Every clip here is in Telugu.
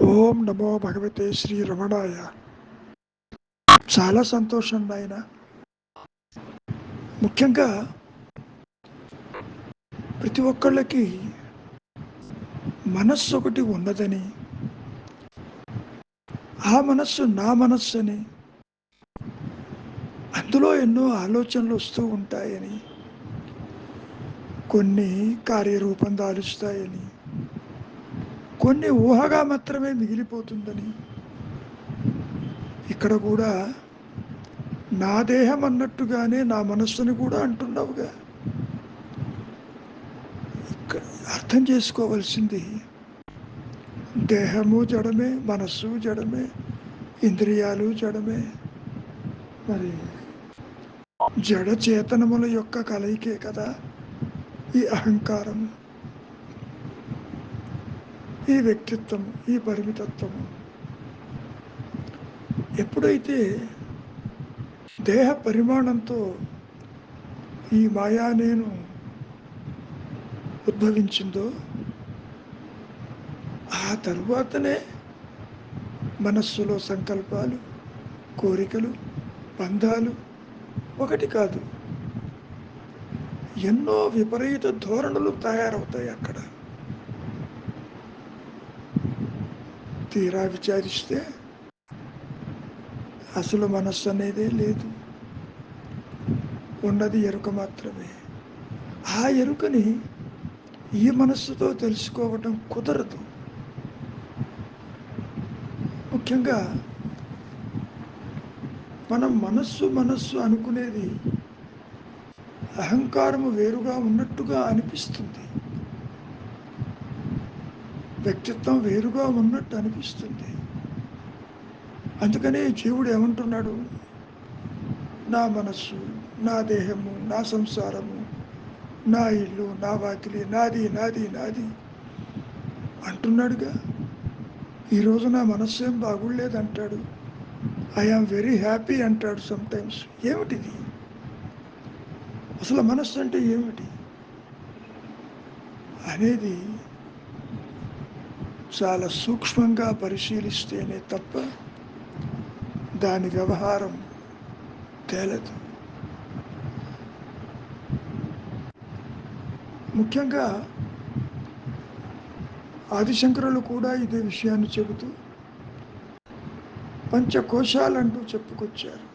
ఓం నమో భగవతే శ్రీ రమణాయ. చాలా సంతోషం నాయన. ముఖ్యంగా ప్రతి ఒక్కళ్ళకి మనస్సు ఒకటి ఉన్నదని, ఆ మనస్సు నా మనస్సు అని, అందులో ఎన్నో ఆలోచనలు వస్తూ ఉంటాయని, కొన్ని కార్యరూపం దాలుస్తాయని, కొన్ని ఊహగా మాత్రమే మిగిలిపోతుందని, ఇక్కడ కూడా నా దేహం అన్నట్టుగానే నా మనస్సుని కూడా అంటున్నావుగా. ఇక్కడ అర్థం చేసుకోవలసింది, దేహము జడమే, మనస్సు జడమే, ఇంద్రియాలు జడమే. మరి జడ చేతనముల యొక్క కలయికే కదా ఈ అహంకారం, ఈ వ్యక్తిత్వం, ఈ పరిమితత్వము. ఎప్పుడైతే దేహ పరిమాణంతో ఈ మాయా నేను ఉద్భవించిందో, ఆ తరువాతనే మనస్సులో సంకల్పాలు, కోరికలు, బంధాలు ఒకటి కాదు, ఎన్నో విపరీత ధోరణులు తయారవుతాయి అక్కడ. తీరా విచారిస్తే అసలు మనస్సు అనేదే లేదు, ఉన్నది ఎరుక మాత్రమే. ఆ ఎరుకని ఈ మనస్సుతో తెలుసుకోవటం కుదరదు. ముఖ్యంగా మనం మనస్సు మనస్సు అనుకునేది అహంకారము వేరుగా ఉన్నట్టుగా అనిపిస్తుంది, వ్యక్తిత్వం వేరుగా ఉన్నట్టు అనిపిస్తుంది. అందుకనే జీవుడు ఏమంటున్నాడు, నా మనస్సు, నా దేహము, నా సంసారము, నా ఇల్లు, నా వాకిలి, నాది నాది నాది అంటున్నాడుగా. ఈరోజు నా మనస్సు ఏం బాగుండలేదంటాడు, ఐఆమ్ వెరీ హ్యాపీ అంటాడు సమ్టైమ్స్. ఏమిటిది? అసలు మనస్సు అంటే ఏమిటి అనేది చాలా సూక్ష్మంగా పరిశీలిస్తేనే తప్ప దాని వ్యవహారం తేలదు. ముఖ్యంగా ఆదిశంకరులు కూడా ఇదే విషయాన్ని చెబుతూ పంచకోశాలంటూ చెప్పుకొచ్చారు.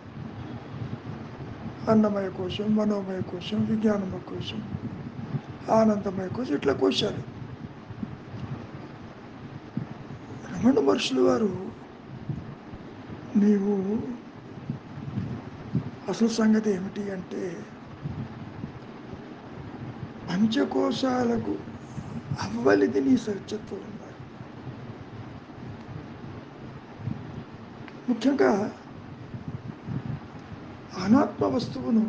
అన్నమయ కోశం, మనోమయ కోశం, విజ్ఞానమయ కోశం, ఆనందమయ కోశం, ఇట్లా కోశాలు. రమణ మహర్షులు వారు, నీవు అసలు సంగతి ఏమిటి అంటే, పంచకోశాలకు అవ్వలిది నీ సత్యత్వం ఉన్నారు. ముఖ్యంగా అనాత్మ వస్తువును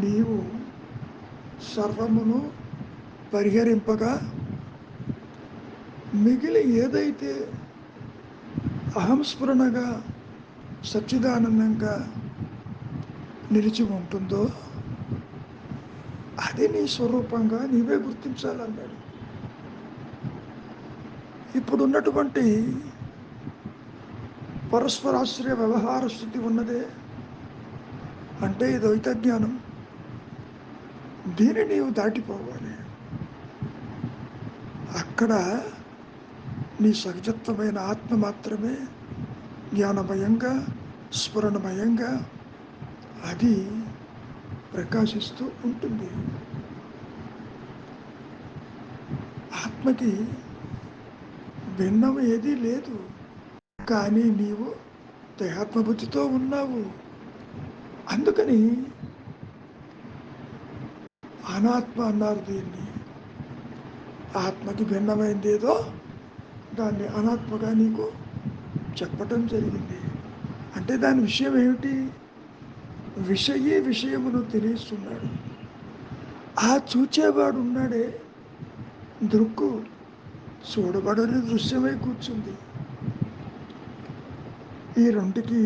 నీవు సర్వమును పరిహరింపగా మిగిలి ఏదైతే అహంస్ఫురణగా సచ్చిదానందంగా నిలిచి ఉంటుందో అది నీ స్వరూపంగా నీవే గుర్తించాలన్నాడు. ఇప్పుడున్నటువంటి పరస్పరాశ్రయ వ్యవహార స్థితి ఉన్నదే అంటే ఇది ద్వైత జ్ఞానం. దీన్ని నీవు దాటిపోవాలి. అక్కడ నీ సహజత్వమైన ఆత్మ మాత్రమే జ్ఞానమయంగా, స్ఫురణమయంగా అది ప్రకాశిస్తూ ఉంటుంది. ఆత్మకి భిన్నం ఏదీ లేదు. కానీ నీవు దేహాత్మబుద్ధితో ఉన్నావు. అందుకని అనాత్మ అన్నారు దీన్ని. ఆత్మకి భిన్నమైంది ఏదో దాన్ని అనాత్మగా నీకు చెప్పటం జరిగింది. అంటే దాని విషయం ఏమిటి? విషయీ విషయమును తెలియస్తున్నాడు. ఆ చూచేవాడు ఉన్నాడే దృక్కు, చూడబడని దృశ్యమై కూర్చుంది. ఈ రెండుకి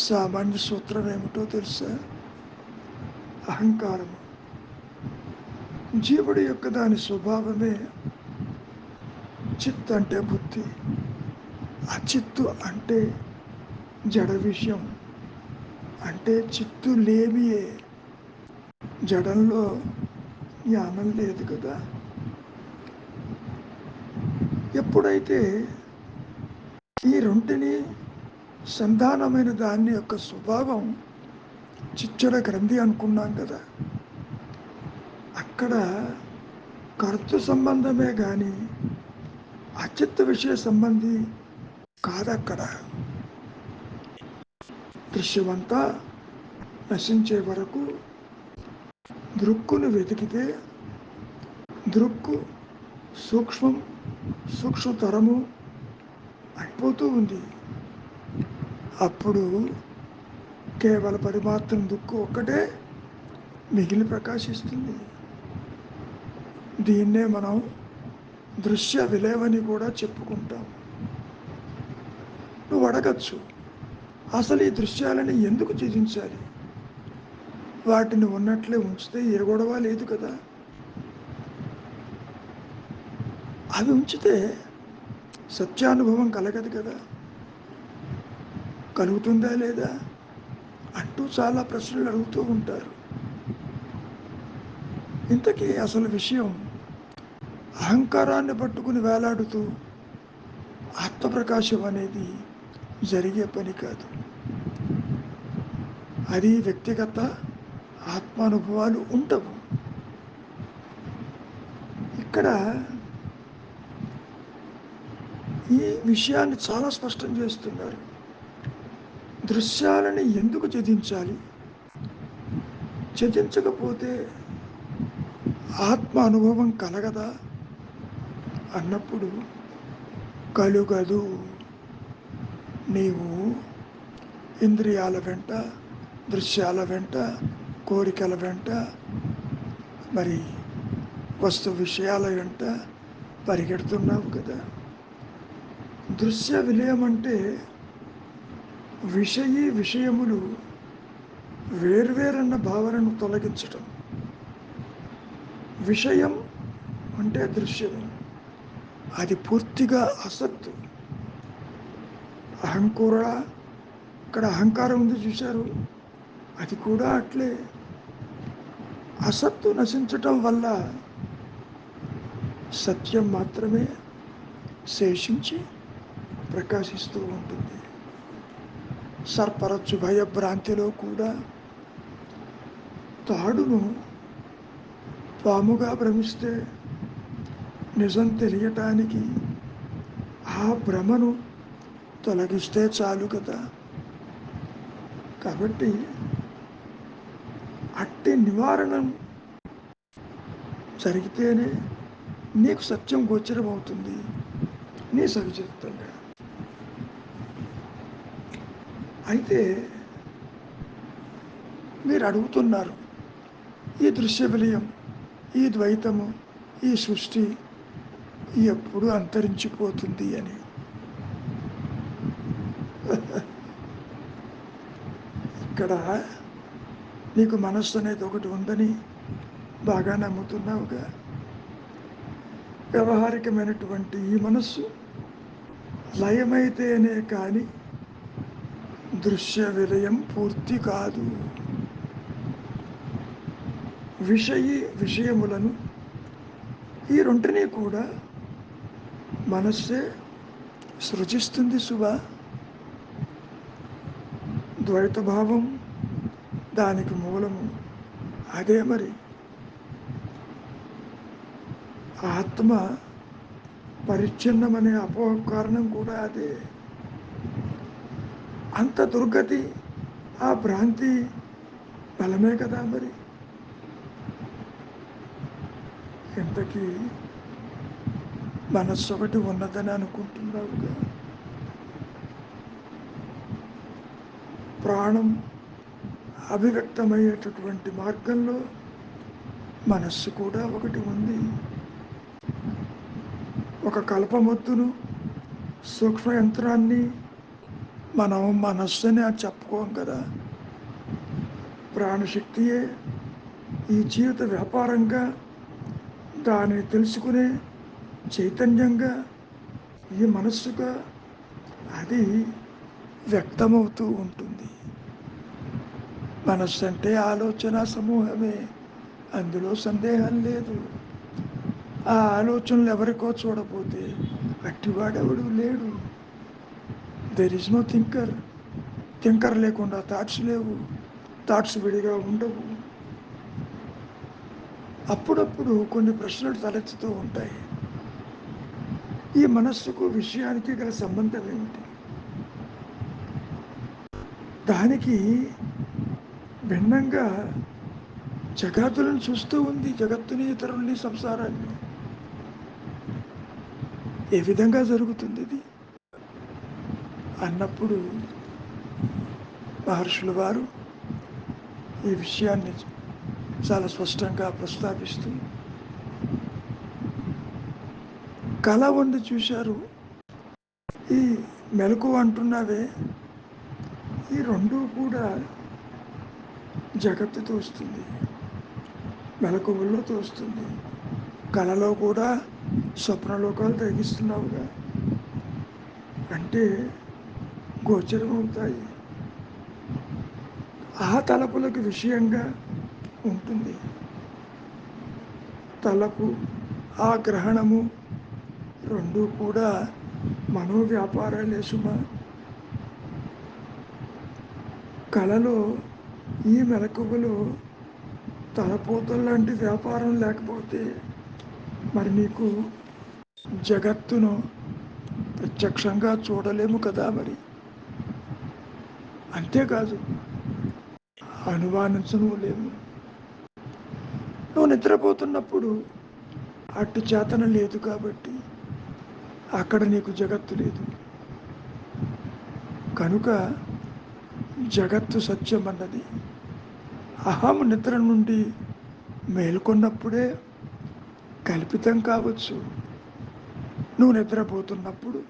సామాన్య సూత్రం ఏమిటో తెలుసా? అహంకారము. జీవుడి యొక్క దాని స్వభావమే చిత్ అంటే బుద్ధి, అచిత్తు అంటే జడ విషయం, అంటే చిత్తు లేమియే. జడంలో జ్ఞానం లేదు కదా. ఎప్పుడైతే ఈ రెంటిని సంధానమైన దాని యొక్క స్వభావం చిచ్చర గ్రంథి అనుకున్నాం కదా, అక్కడ కర్తృ సంబంధమే కానీ అచిత్త విషయ సంబంధి కాదక్కడ. దృశ్యమంతా నశించే వరకు దృక్కును వెతికితే దృక్కు సూక్ష్మం, సూక్ష్మతరము అయిపోతూ ఉంది. అప్పుడు కేవల పరిమాత్రం దుక్కు ఒక్కటే మిగిలి ప్రకాశిస్తుంది. దీన్నే మనం దృశ్య విలేవని కూడా చెప్పుకుంటాం. నువ్వు అడగచ్చు, అసలు ఈ దృశ్యాలని ఎందుకు త్యజించాలి? వాటిని ఉన్నట్లే ఉంచితే ఏ గొడవ లేదు కదా. అవి ఉంచితే సత్యానుభవం కలగదు కదా. కలుగుతుందా లేదా అంటూ చాలా ప్రశ్నలు అడుగుతూ ఉంటారు. ఇంతకీ అసలు విషయం అహంకారాన్ని పట్టుకుని వేలాడుతూ ఆత్మప్రకాశం అనేది జరిగే పని కాదు. అది వ్యక్తిగత ఆత్మానుభవాలు ఉండవు. ఇక్కడ ఈ విషయాన్ని చాలా స్పష్టం చేస్తున్నారు. దృశ్యాలని ఎందుకు త్యజించాలి? త్యజించకపోతే ఆత్మ అనుభవం కలగదా అన్నప్పుడు కలుగదు. నీవు ఇంద్రియాల వెంట, దృశ్యాల వెంట, కోరికల వెంట, మరి వస్తు విషయాల వెంట పరిగెడుతున్నావు కదా. దృశ్య విలయం అంటే విషయీ విషయములు వేర్వేరన్న భావనను తొలగించటం. విషయం అంటే దృశ్యం, అది పూర్తిగా అసత్తు. అహంకూర, ఇక్కడ అహంకారం ఉంది చూశారు, అది కూడా అట్లే. అసత్తు నశించటం వల్ల సత్యం మాత్రమే శేషించి ప్రకాశిస్తూ ఉంటుంది. సర్పరచ్చు భయభ్రాంతిలో కూడా తాడును పాముగా భ్రమిస్తే నిజం తెలియటానికి ఆ భ్రమను తొలగిస్తే చాలు కదా. కాబట్టి అట్టి నివారణ జరిగితేనే నీకు సత్యం గోచరం అవుతుంది నీ సవిచిత్తంగా. అయితే మీరు అడుగుతున్నారు, ఈ దృశ్య విలయం, ఈ ద్వైతము, ఈ సృష్టి ఎప్పుడు అంతరించిపోతుంది అని. ఇక్కడ నీకు మనస్సు అనేది ఒకటి ఉందని బాగా నమ్ముతున్నావుగా. వ్యవహారికమైనటువంటి ఈ మనస్సు లయమైతేనే కానీ దృశ్య విలయం పూర్తి కాదు. విషయములను ఈ రెంటినీ కూడా మనస్సే సృజిస్తుంది సుభా. ద్వైత భావం దానికి మూలము అదే. మరి ఆత్మ పరిచ్ఛిన్నమనే అపోహ కారణం కూడా అదే. అంత దుర్గతి ఆ భ్రాంతి బలమే కదా. మరి ఇంతకీ మనస్సు ఒకటి ఉన్నదని అనుకుంటున్నావుగా. ప్రాణం అభివ్యక్తమయ్యేటటువంటి మార్గంలో మనస్సు కూడా ఒకటి ఉంది. ఒక కల్పమొత్తును, సూక్ష్మ యంత్రాన్ని మనం మనస్సుని అని చెప్పుకోం కదా. ప్రాణశక్తియే ఈ జీవిత వ్యాపారంగా దానిని తెలుసుకునే చైతన్యంగా ఈ మనస్సుగా అది వ్యక్తమవుతూ ఉంటుంది. మనస్సు అంటే ఆలోచన సమూహమే, అందులో సందేహం లేదు. ఆ ఆలోచనలు ఎవరికో చూడపోతే అట్టివాడెవడు లేడు. There is no thinker. Thinker లేకుండా థాట్స్ లేవు, థాట్స్ విడిగా ఉండవు. అప్పుడప్పుడు కొన్ని ప్రశ్నలు తలెత్తుతూ ఉంటాయి. ఈ మనస్సుకు విషయానికి గల సంబంధం ఏమిటి? దానికి భిన్నంగా జగత్తులను చూస్తూ ఉంది, జగత్తుని, ఇతరుల్ని, సంసారాన్ని. ఏ విధంగా జరుగుతుంది ఇది అన్నప్పుడు మహర్షుల వారు ఈ విషయాన్ని చాలా స్పష్టంగా ప్రస్తావిస్తూ, కళ ఉంది చూశారు, ఈ మెలకువ అంటున్నావే, ఈ రెండూ కూడా జగత్తుతో వస్తుంది, మెలకువల్లో తోస్తుంది. కళలో కూడా స్వప్నలోకాలు తగ్గిస్తున్నావుగా, అంటే గోచరం అవుతాయి. ఆ తలపులకు విషయంగా ఉంటుంది. తలపు ఆ గ్రహణము రెండూ కూడా మనోవ్యాపారాలే సుమ. కళలో ఈ మెలకువలో తలపోతల్లాంటి వ్యాపారం లేకపోతే మరి నీకు జగత్తును ప్రత్యక్షంగా చూడలేము కదా. మరి అంతేకాదు, అనుమానించను లేము. నువ్వు నిద్రపోతున్నప్పుడు అటు చేతన లేదు కాబట్టి అక్కడ నీకు జగత్తు లేదు. కనుక జగత్తు సత్యం అన్నది అహం నిద్ర నుండి మేల్కొన్నప్పుడే కల్పితం కావచ్చు. నువ్వు నిద్రపోతున్నప్పుడు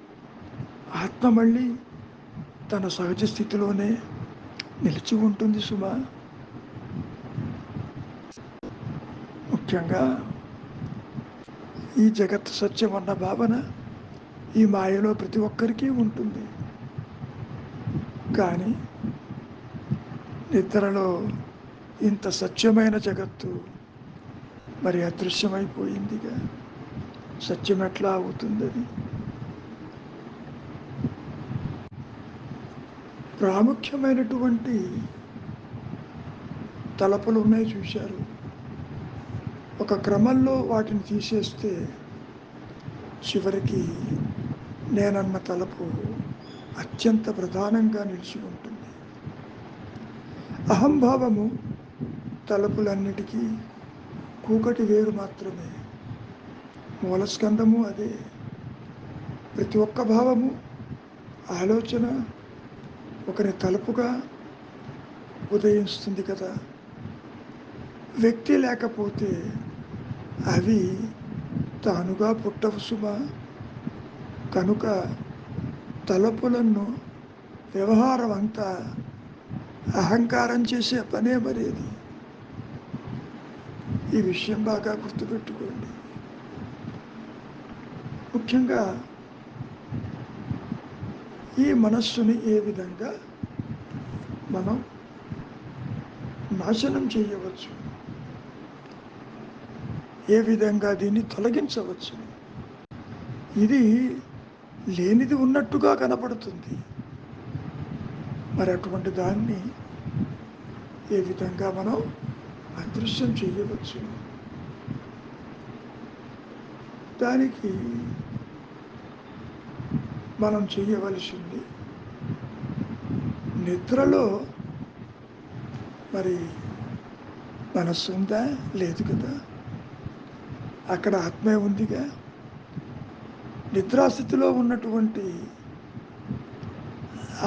ఆత్మ మళ్ళీ తన సహజ స్థితిలోనే నిలిచి ఉంటుంది సుమా. ముఖ్యంగా ఈ జగత్ సత్యం అన్న భావన ఈ మాయలో ప్రతి ఒక్కరికి ఉంటుంది. కానీ నిద్రలో ఇంత సత్యమైన జగత్తు మరి అదృశ్యమైపోయిందిగా, సత్యం ఎట్లా అవుతుంది? అది ప్రాముఖ్యమైనటువంటి తలపులు ఉన్నాయి చూశారు. ఒక క్రమంలో వాటిని తీసేస్తే చివరికి నేనన్న తలపు అత్యంత ప్రధానంగా నిలిచి ఉంటుంది. అహంభావము తలపులన్నిటికీ కూకటి వేరు మాత్రమే, మూలస్కందము అదే. ప్రతి ఒక్క భావము, ఆలోచన ఒకరి తలుపుగా ఉదయిస్తుంది కదా. వ్యక్తి లేకపోతే అవి తానుగా పుట్టవు సుమా. కనుక తలపులను వ్యవహారం అంతా అహంకారం చేసే పనే మరేది. ఈ విషయం బాగా గుర్తుపెట్టుకోండి. ముఖ్యంగా ఈ మనస్సుని ఏ విధంగా మనం నాశనం చేయవచ్చు, ఏ విధంగా దీన్ని తొలగించవచ్చు. ఇది లేనిది ఉన్నట్టుగా కనపడుతుంది. మరి అటువంటి దాన్ని ఏ విధంగా మనం అదృశ్యం చేయవచ్చు? దానికి మనం చేయవలసింది, నిద్రలో మరి మనస్సు ఉందా? లేదు కదా. అక్కడ ఆత్మే ఉందిగా. నిద్రాస్థితిలో ఉన్నటువంటి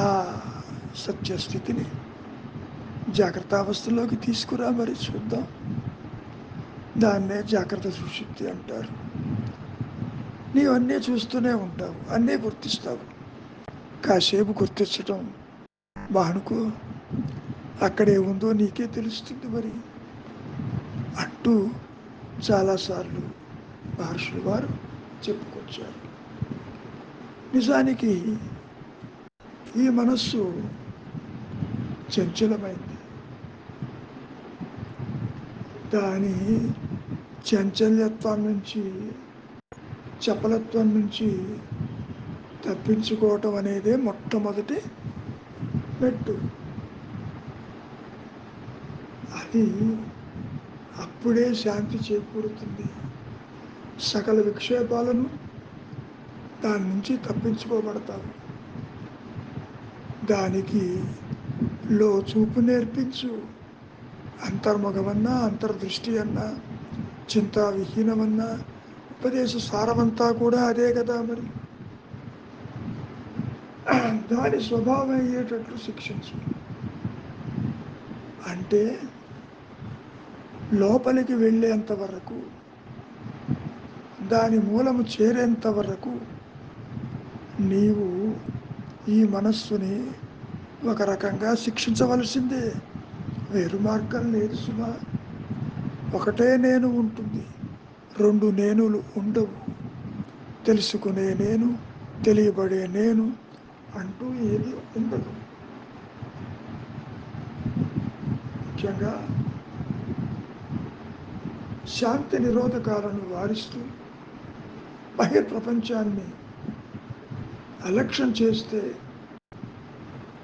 ఆ సత్యస్థితిని జాగ్రత్త అవస్థలోకి తీసుకురా, మరి చూద్దాం. దాన్నే జాగ్రత్త సుషుప్తి అంటారు. నీవు అన్నీ చూస్తూనే ఉంటావు, అన్నీ గుర్తిస్తావు. కాసేపు గుర్తించటం మానుకో, అక్కడే ఉందో నీకే తెలుస్తుంది మరి అంటూ చాలాసార్లు మహర్షులు వారు చెప్పుకొచ్చారు. నిజానికి ఈ మనస్సు చంచలమైంది. దాని చంచల్యత్వం నుంచి, చపలత్వం నుంచి తప్పించుకోవటం అనేదే మొట్టమొదటి మెట్టు. అది అప్పుడే శాంతి చేకూరుతుంది. సకల విక్షేపాలను దాని నుంచి తప్పించుకోబడతావు. దానికి చూపు నేర్పించు. అంతర్ముఖమన్నా, అంతర్దృష్టి అన్నా, చింతావిహీనమన్నా, ఉపదేశ సారమంతా కూడా అదే కదా. మరి దాని స్వభావం అయ్యేటట్లు శిక్షించు. అంటే లోపలికి వెళ్ళేంత వరకు, దాని మూలము చేరేంత వరకు నీవు ఈ మనస్సుని ఒక రకంగా శిక్షించవలసిందే. వేరు మార్గం లేదు సుమా. ఒకటే నేను ఉంటుంది, రెండు నేనులు ఉండవు. తెలుసుకునే నేను, తెలియబడే నేను అంటూ ఏది ఉండదు. ముఖ్యంగా శాంతి నిరోధకాలను వారిస్తూ బహిర్ప్రపంచాన్ని అలక్ష్యం చేస్తే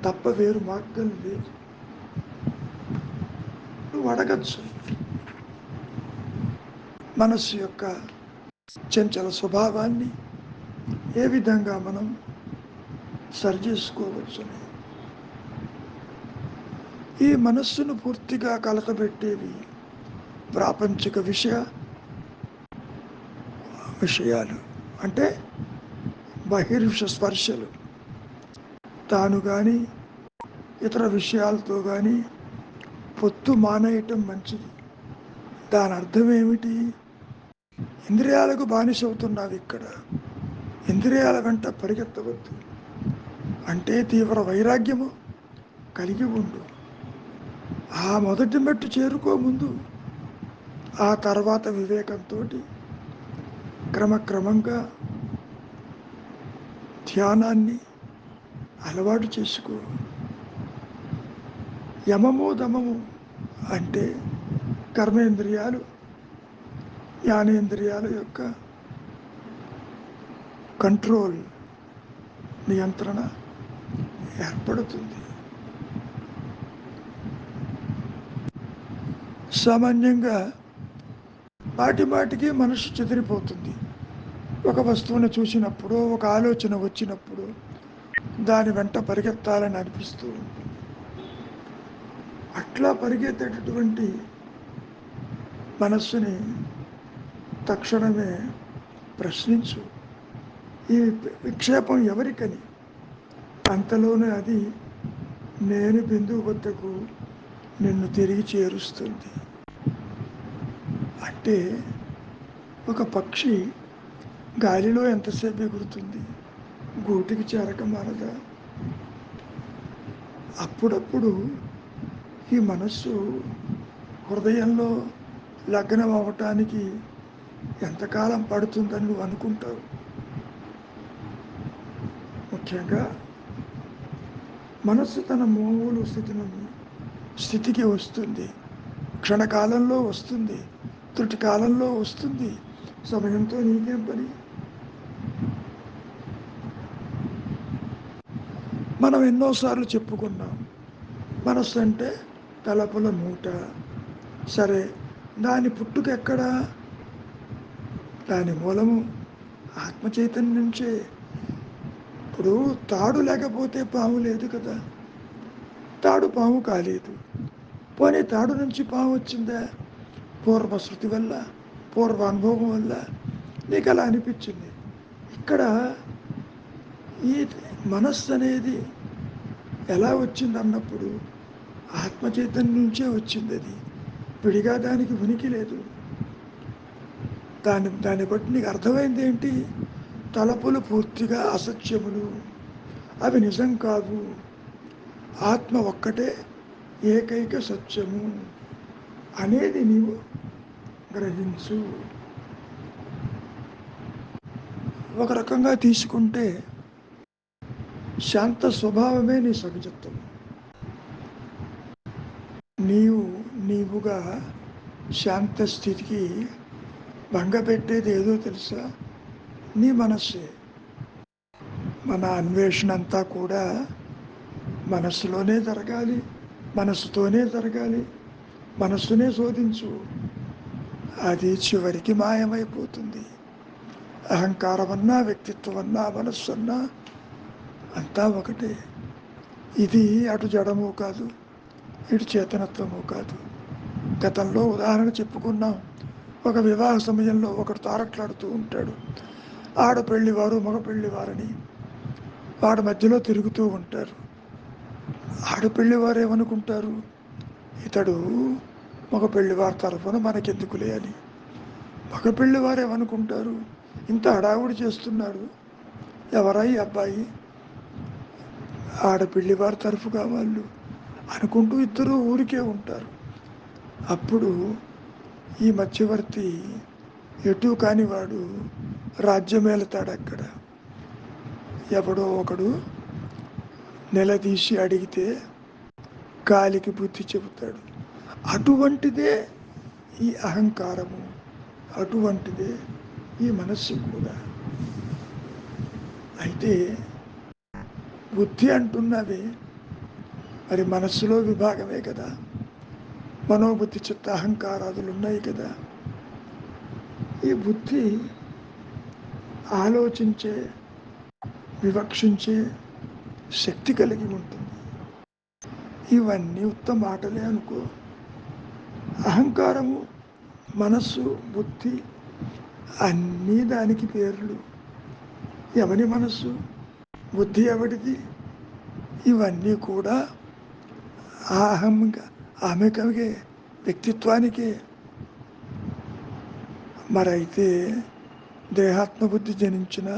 తప్ప వేరు మార్గం లేదు. నువ్వు అడగచ్చు, మనస్సు యొక్క చంచల స్వభావాన్ని ఏ విధంగా మనం సరిచేసుకోవచ్చని. ఈ మనస్సును పూర్తిగా కలతబెట్టేవి ప్రాపంచిక విషయాలు, అంటే బహిర్విష స్పర్శలు. తాను కానీ ఇతర విషయాలతో కానీ పొత్తు మానేయటం మంచిది. దాని అర్థం ఏమిటి? ఇంద్రియాలకు బానిసవుతున్నావు ఇక్కడ. ఇంద్రియాల వెంట పరిగెత్తవద్దు. అంటే తీవ్ర వైరాగ్యము కలిగి ఉండు. ఆ మొదటి మెట్టు చేరుకోముందు, ఆ తర్వాత వివేకంతో క్రమక్రమంగా ధ్యానాన్ని అలవాటు చేసుకో. యమము దమము అంటే కర్మేంద్రియాలు, జ్ఞానేంద్రియాల యొక్క కంట్రోల్, నియంత్రణ ఏర్పడుతుంది. సామాన్యంగా మాటికి మనసు చెదిరిపోతుంది. ఒక వస్తువును చూసినప్పుడు, ఒక ఆలోచన వచ్చినప్పుడు దాని వెంట పరిగెత్తాలని అనిపిస్తూ ఉంటుంది. అట్లా పరిగెత్తేటటువంటి మనస్సుని తక్షణమే ప్రశ్నించు. ఈ విక్షేపం ఎవరికని? అంతలోనే అది నేను బిందువు వద్దకు నిన్ను తిరిగి చేరుస్తుంది. అంటే ఒక పక్షి గాలిలో ఎంతసేపు ఎగురుతుంది? గూటికి చేరక మానదా? అప్పుడప్పుడు ఈ మనస్సు హృదయంలో లగ్నం అవ్వటానికి ఎంతకాలం పడుతుందని నువ్వు అనుకుంటావు? ముఖ్యంగా మనస్సు తన మూల స్థితికి వస్తుంది. క్షణకాలంలో వస్తుంది, త్రుటి కాలంలో వస్తుంది. సమయంతో నీకేం పని? మనం ఎన్నోసార్లు చెప్పుకున్నాం, మనస్సు అంటే తలపుల మూట. సరే, దాని పుట్టుక ఎక్కడా? దాని మూలము ఆత్మ చైతన్యం నుంచే. ఇప్పుడు తాడు లేకపోతే పాము లేదు కదా. తాడు పాము కాలేదు. పోనీ తాడు నుంచి పాము వచ్చిందా? పూర్వ శృతి వల్ల, పూర్వ అనుభవం వల్ల నీకు అలా అనిపించింది. ఇక్కడ ఈ మనస్సు అనేది ఎలా వచ్చింది అన్నప్పుడు ఆత్మ చైతన్యం నుంచే వచ్చింది. అది విడిగా దానికి ఉనికి లేదు. దాన్ని బట్టి నీకు అర్థమైంది ఏంటి? తలపులు పూర్తిగా అసత్యములు, అవి నిజం కాదు. ఆత్మ ఒక్కటే ఏకైక సత్యము అనేది నీవు గ్రహించు. ఒక రకంగా తీసుకుంటే శాంత స్వభావమే నీ సహజత్వం. నీవుగా శాంత స్థితికి భంగపెట్టేది ఏదో తెలుసా? నీ మనస్సే. మన అన్వేషణ అంతా కూడా మనస్సులోనే జరగాలి, మనస్సుతోనే జరగాలి. మనస్సునే శోధించు, అది చివరికి మాయమైపోతుంది. అహంకారమన్నా, వ్యక్తిత్వమన్నా, మనస్సన్నా అంతా ఒకటే. ఇది అటు జడము కాదు, ఇటు చేతనత్వము కాదు. గతంలో ఉదాహరణ చెప్పుకున్నాం. ఒక వివాహ సమయంలో ఒకడు తారట్లాడుతూ ఉంటాడు. ఆడపెళ్లివారు మగ పెళ్లివారని వాడి మధ్యలో తిరుగుతూ ఉంటారు. ఆడపెళ్లివారు ఏమనుకుంటారు, ఇతడు మగ పెళ్లివారి తరఫున మనకెందుకులే అని. మగ పెళ్లివారు ఏమనుకుంటారు, ఇంత హడావుడి చేస్తున్నాడు, ఎవరై అబ్బాయి, ఆడపెళ్లివారి తరఫుగా వాళ్ళు అనుకుంటూ ఇద్దరు ఊరికే ఉంటారు. అప్పుడు ఈ మధ్యవర్తి ఎటు కానివాడు రాజ్యమేలుతాడు. అక్కడ ఎవడో ఒకడు నిలదీసి అడిగితే గాలికి బుద్ధి చెబుతాడు. అటువంటిదే ఈ అహంకారము, అటువంటిదే ఈ మనస్సు కూడా. అయితే బుద్ధి అంటున్నవి మరి మనస్సులో విభాగమే కదా. మనోబుద్ధి చిత్త అహంకారాదులు ఉన్నాయి కదా. ఈ బుద్ధి ఆలోచించే, వివక్షించే శక్తి కలిగి ఉంటుంది. ఇవన్నీ ఉత్తమ మాటలే అనుకో. అహంకారము, మనస్సు, బుద్ధి అన్నీ దానికి పేర్లు. ఎవని మనస్సు, బుద్ధి ఎవడిది? ఇవన్నీ కూడా ఆమెకే, వ్యక్తిత్వానికే. మరైతే దేహాత్మబుద్ధి జనించిన,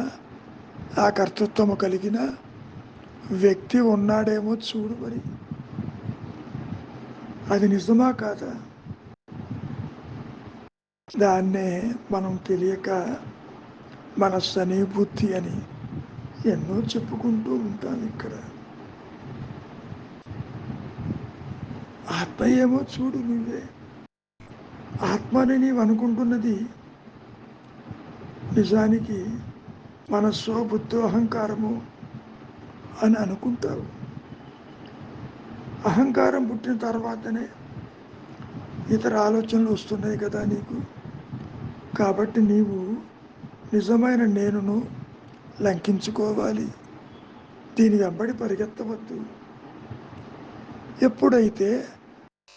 ఆ కర్తృత్వము కలిగిన వ్యక్తి ఉన్నాడేమో చూడు. మరి అది నిజమా కాదా? దాన్నే మనం తెలియక మనస్సు అని, బుద్ధి అని ఎన్నో చెప్పుకుంటూ ఉంటాం. ఇక్కడ ఆత్మ ఏమో చూడు నువ్వే. ఆత్మని నీవు అనుకుంటున్నది నిజానికి మనస్సో, బుద్ధో, అహంకారము అని అనుకుంటావు. అహంకారం పుట్టిన తర్వాతనే ఇతర ఆలోచనలు వస్తున్నాయి కదా నీకు. కాబట్టి నీవు నిజమైన నేనును లంకించుకోవాలి. దీని వెంబడి పరిగెత్తవద్దు. ఎప్పుడైతే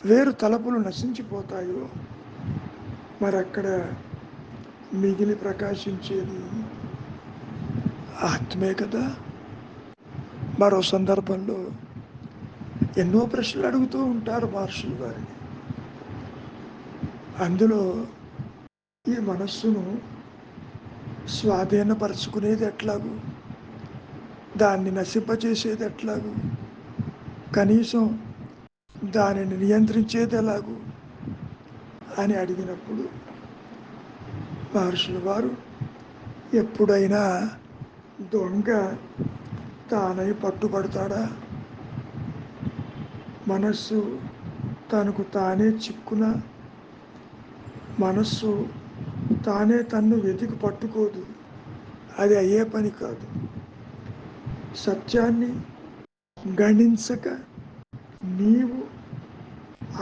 వేరు తలపులు నశించిపోతాయో మరి అక్కడ మిగిలి ప్రకాశించేది ఆత్మే కదా. మరో సందర్భంలో ఎన్నో ప్రశ్నలు అడుగుతూ ఉంటారు మహర్షులు వారిని. అందులో ఈ మనస్సును స్వాధీనపరుచుకునేది ఎట్లాగూ, దాన్ని నశింపచేసేది ఎట్లాగూ, కనీసం దానిని నియంత్రించేది ఎలాగూ అని అడిగినప్పుడు మహర్షులు వారు ఎప్పుడైనా దొంగ తానై పట్టుబడతాడా? మనస్సు తనకు తానే చిక్కున, మనస్సు తానే తన్ను వెతికి పట్టుకోదు. అది అయ్యే పని కాదు. సత్యాన్ని గణించక నీవు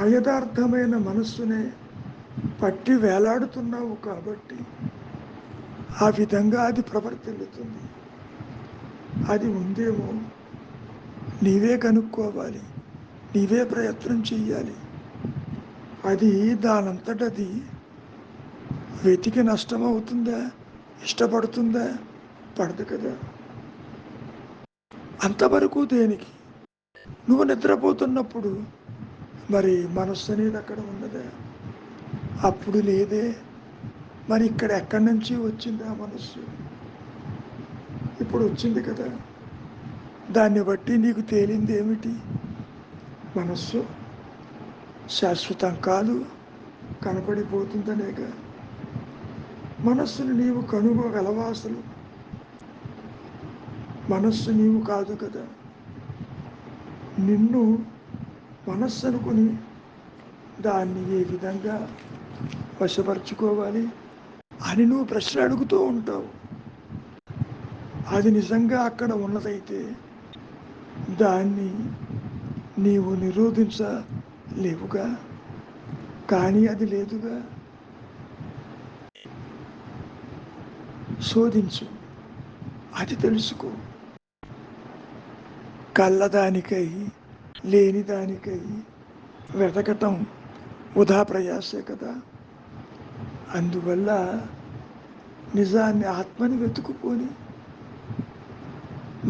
అయథార్థమైన మనస్సునే పట్టి వేలాడుతున్నావు కాబట్టి ఆ విధంగా అది ప్రవర్తిల్లుతుంది. అది ఉందేమో నీవే కనుక్కోవాలి, నీవే ప్రయత్నం చెయ్యాలి. అది దానంతటది వెతికి నష్టమవుతుందా, ఇష్టపడుతుందా? పడదు కదా. అంతవరకు దేనికి? నువ్వు నిద్రపోతున్నప్పుడు మరి మనస్సు అనేది అక్కడ ఉన్నదా? అప్పుడు లేదే. మరి ఇక్కడ ఎక్కడి నుంచి వచ్చింది ఆ మనస్సు? ఇప్పుడు వచ్చింది కదా. దాన్ని బట్టి నీకు తేలింది ఏమిటి? మనస్సు శాశ్వతం కాదు, కనపడిపోతుందనేగా. మనస్సును నీవు కనుగొగలవా? అసలు మనస్సు నీవు కాదు కదా. నిన్ను మనస్సు అనుకుని దాన్ని ఏ విధంగా వశపరుచుకోవాలి అని నువ్వు ప్రశ్న అడుగుతూ ఉంటావు. అది నిజంగా అక్కడ ఉన్నదైతే దాన్ని నీవు నిరోధించలేవుగా. కానీ అది లేదుగా. శోధించు, అది తెలుసుకో. కళ్ళదానికై లేని దానికై వెతకటం వృధా ప్రయాసే కదా. అందువల్ల నిజాన్ని, ఆత్మని వెతుకుకొని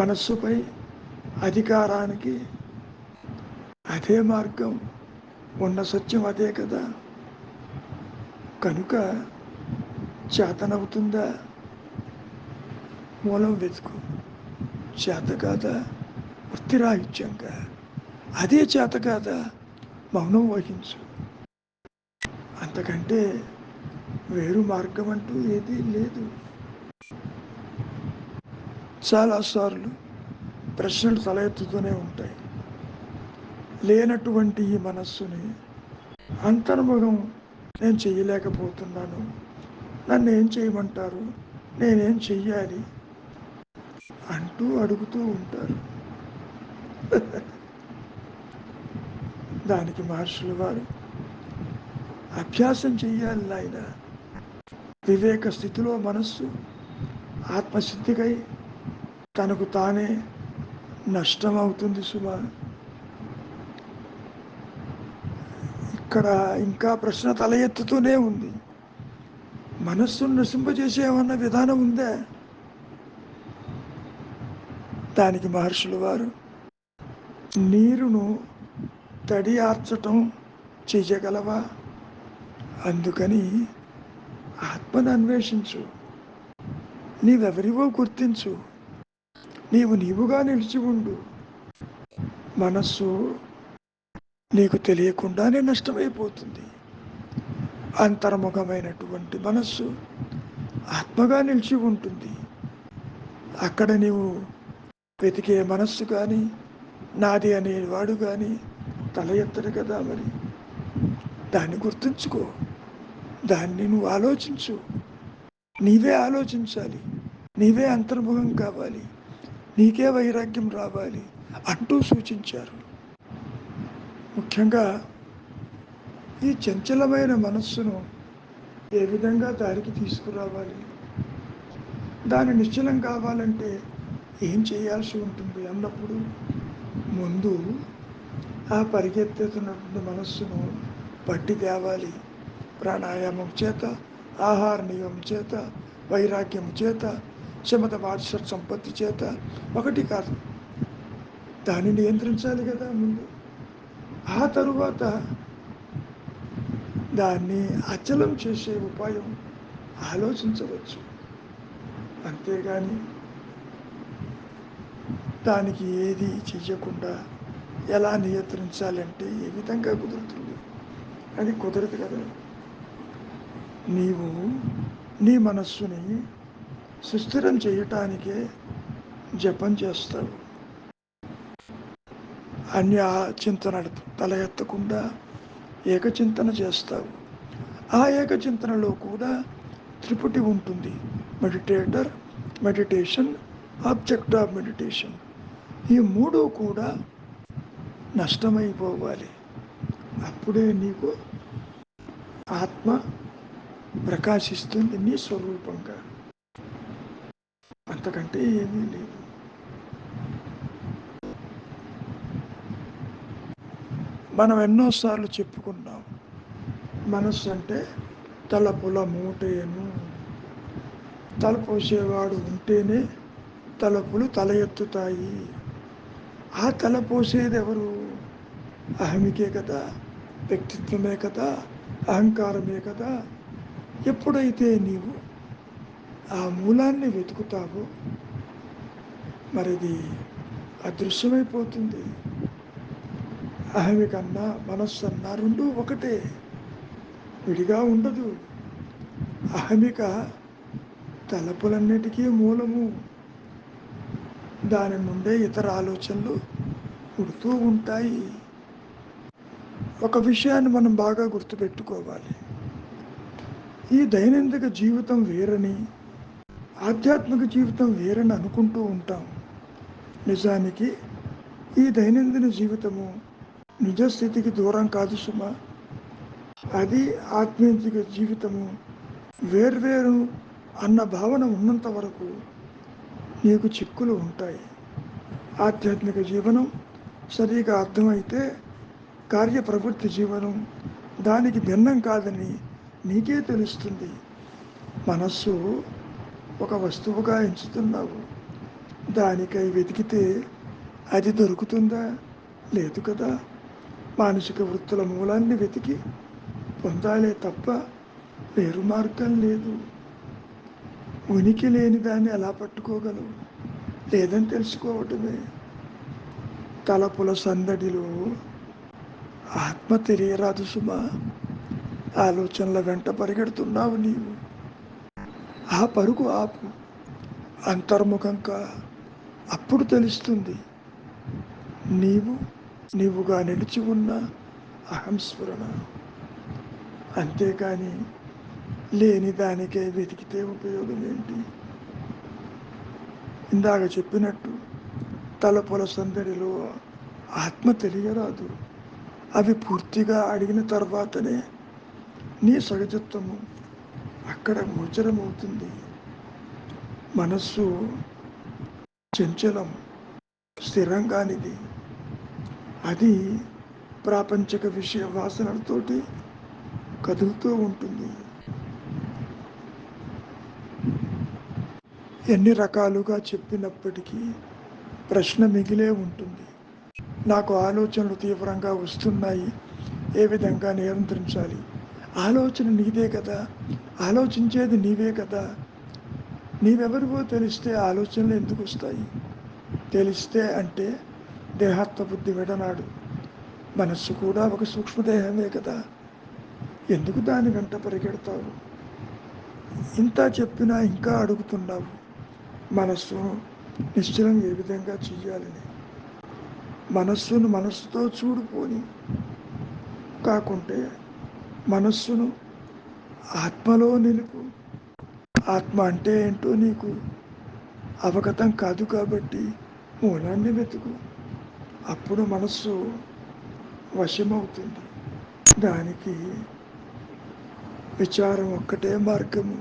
మనస్సుపై అధికారానికి అదే మార్గం, ఉన్న సత్యం అదే కదా. కనుక చేతనవుతుందా, మూలం వెతుకు. చేత కాదా, వృత్తిరాహిత్యంగా. అదే చేత కాదా, మౌనం వహించు. అంతకంటే వేరు మార్గం అంటూ ఏదీ లేదు. చాలాసార్లు ప్రశ్నలు తల ఎత్తుతూనే ఉంటాయి. లేనటువంటి ఈ మనస్సుని అంతర్ముఖం నేను చెయ్యలేకపోతున్నాను, నన్ను ఏం చేయమంటారు, నేనేం చెయ్యాలి అంటూ అడుగుతూ ఉంటారు. దానికి మహర్షుల వారు అభ్యాసం చెయ్యాలి నాయన. వివేక స్థితిలో మనస్సు ఆత్మసిద్ధికై తనకు తానే నష్టం అవుతుంది సుమా. ఇక్కడ ఇంకా ప్రశ్న తల ఎత్తుతూనే ఉంది. మనస్సును నశింపజేసే ఏమన్నా విధానం ఉందా? దానికి మహర్షుల వారు నీరును తడి ఆర్చటం చెయ్యగలవా? అందుకని ఆత్మను అన్వేషించు, నీవెవరివో గుర్తించు, నీవు నీవుగా నిలిచి ఉండు. మనస్సు నీకు తెలియకుండానే నష్టమైపోతుంది. అంతర్ముఖమైనటువంటి మనస్సు ఆత్మగా నిలిచి ఉంటుంది. అక్కడ నీవు వెతికే మనస్సు కానీ, నాది అనేవాడు కానీ తల ఎత్తడు కదా. మరి దాన్ని గుర్తుంచుకో, దాన్ని నువ్వు ఆలోచించు. నీవే ఆలోచించాలి, నీవే అంతర్ముఖం కావాలి, నీకే వైరాగ్యం రావాలి అంటూ సూచించారు. ముఖ్యంగా ఈ చంచలమైన మనస్సును ఏ విధంగా దారికి తీసుకురావాలి, దాని నిశ్చలం కావాలంటే ఏం చేయాల్సి ఉంటుంది అన్నప్పుడు ముందు ఆ పరిగెత్తుతున్నటువంటి మనస్సును పట్టి తేవాలి. ప్రాణాయామం చేత, ఆహార నియమం చేత, వైరాగ్యం చేత, శమత వాత్సర సంపత్తి చేత. ఒకటి కాదు, దాన్ని నియంత్రించాలి కదా ముందు. ఆ తరువాత దాన్ని అచలం చేసే ఉపాయం ఆలోచించవచ్చు. అంతేగాని దానికి ఏది చెయ్యకుండా ఎలా నియంత్రించాలంటే ఏ విధంగా కుదురుతుంది? అది కుదరదు కదా. నీవు నీ మనస్సుని సుస్థిరం చేయటానికే జపం చేస్తావు. అన్య చింతనలు తల ఎత్తకుండా ఏకచింతన చేస్తావు. ఆ ఏకచింతనలో కూడా త్రిపుటి ఉంటుంది: meditator, meditation, object of meditation. ఈ మూడు కూడా నష్టమైపోవాలి. అప్పుడే నీకు ఆత్మ ప్రకాశిస్తుంది నీ స్వరూపంగా. అంతకంటే ఏమీ లేదు. మనం ఎన్నోసార్లు చెప్పుకున్నాం, మనస్సు అంటే తలపుల మూటేను. తలపోసేవాడు ఉంటేనే తలపులు తల ఎత్తుతాయి. ఆ తలపోసేది ఎవరు? అహమికే కదా, వ్యక్తిత్వమే కదా, అహంకారమే కదా. ఎప్పుడైతే నీవు ఆ మూలాన్ని వెతుకుతావో మరిది అదృశ్యమైపోతుంది. అహమికన్నా మనస్సు అన్నా రెండు ఒకటే, విడిగా ఉండదు. అహమిక తలపులన్నిటికీ మూలము. దాని నుండే ఇతర ఆలోచనలు పుడుతూ ఉంటాయి. ఒక విషయాన్ని మనం బాగా గుర్తుపెట్టుకోవాలి. ఈ దైనందిక జీవితం వేరని, ఆధ్యాత్మిక జీవితం వేరని అనుకుంటూ ఉంటాం. నిజానికి ఈ దైనందిన జీవితము నిజస్థితికి దూరం కాదు సుమా. అది ఆత్మీయ జీవితము వేర్వేరు అన్న భావన ఉన్నంత వరకు నీకు చిక్కులు ఉంటాయి. ఆధ్యాత్మిక జీవనం సరిగా అర్థమైతే కార్యప్రవృత్తి జీవనం దానికి భిన్నం కాదని నీకే తెలుస్తుంది. మనస్సు ఒక వస్తువుగా ఎంచుతున్నావు. దానికై వెతికితే అది దొరుకుతుందా? లేదు కదా. మానసిక వృత్తుల మూలాన్ని వెతికి పొందాలే తప్ప వేరు మార్గం లేదు. ఉనికి లేని దాన్ని ఎలా పట్టుకోగలవు? లేదని తెలుసుకోవటమే. తలపుల సందడిలో ఆత్మ తెలియరాదు సుమా. ఆలోచనల వెంట పరిగెడుతున్నావు నీవు. ఆ పరుగు ఆపు, అంతర్ముఖంగా. అప్పుడు తెలుస్తుంది నీవుగా నిలిచి ఉన్న అహంస్ఫురణ. అంతేకాని లేని దానికే వెతికితే ఉపయోగం ఏంటి? ఇందాక చెప్పినట్టు తలపుల సందడిలో ఆత్మ తెలియరాదు. అవి పూర్తిగా అడిగిన తర్వాతనే నీ సహజత్వము అక్కడ గోచరమవుతుంది. మనస్సు చంచలం, స్థిరం కానిది. అది ప్రాపంచిక విషయ వాసనలతోటి కదులుతూ ఉంటుంది. ఎన్ని రకాలుగా చెప్పినప్పటికీ ప్రశ్న మిగిలే ఉంటుంది. నాకు ఆలోచనలు తీవ్రంగా వస్తున్నాయి, ఏ విధంగా నియంత్రించాలి? ఆలోచన నీదే కదా, ఆలోచించేది నీవే కదా. నీవెవరివో తెలిస్తే ఆలోచనలు ఎందుకు వస్తాయి? తెలిస్తే అంటే దేహాత్మ బుద్ధి విడనాడు. మనస్సు కూడా ఒక సూక్ష్మదేహమే కదా. ఎందుకు దాని వెంట పరిగెడతావు? ఇంత చెప్పినా ఇంకా అడుగుతున్నావు. మనస్సు నిశ్చలం ఏ విధంగా చెయ్యాలని. మనస్సును మనస్సుతో చూడుపోని, కాకుంటే మనస్సును ఆత్మలో నిలుపు. ఆత్మ అంటే ఏంటో నీకు అవగతం కాదు కాబట్టి మూలాన్ని వెతుకు. అప్పుడు మనస్సు వశమవుతుంది. దానికి విచారం ఒక్కటే మార్గము.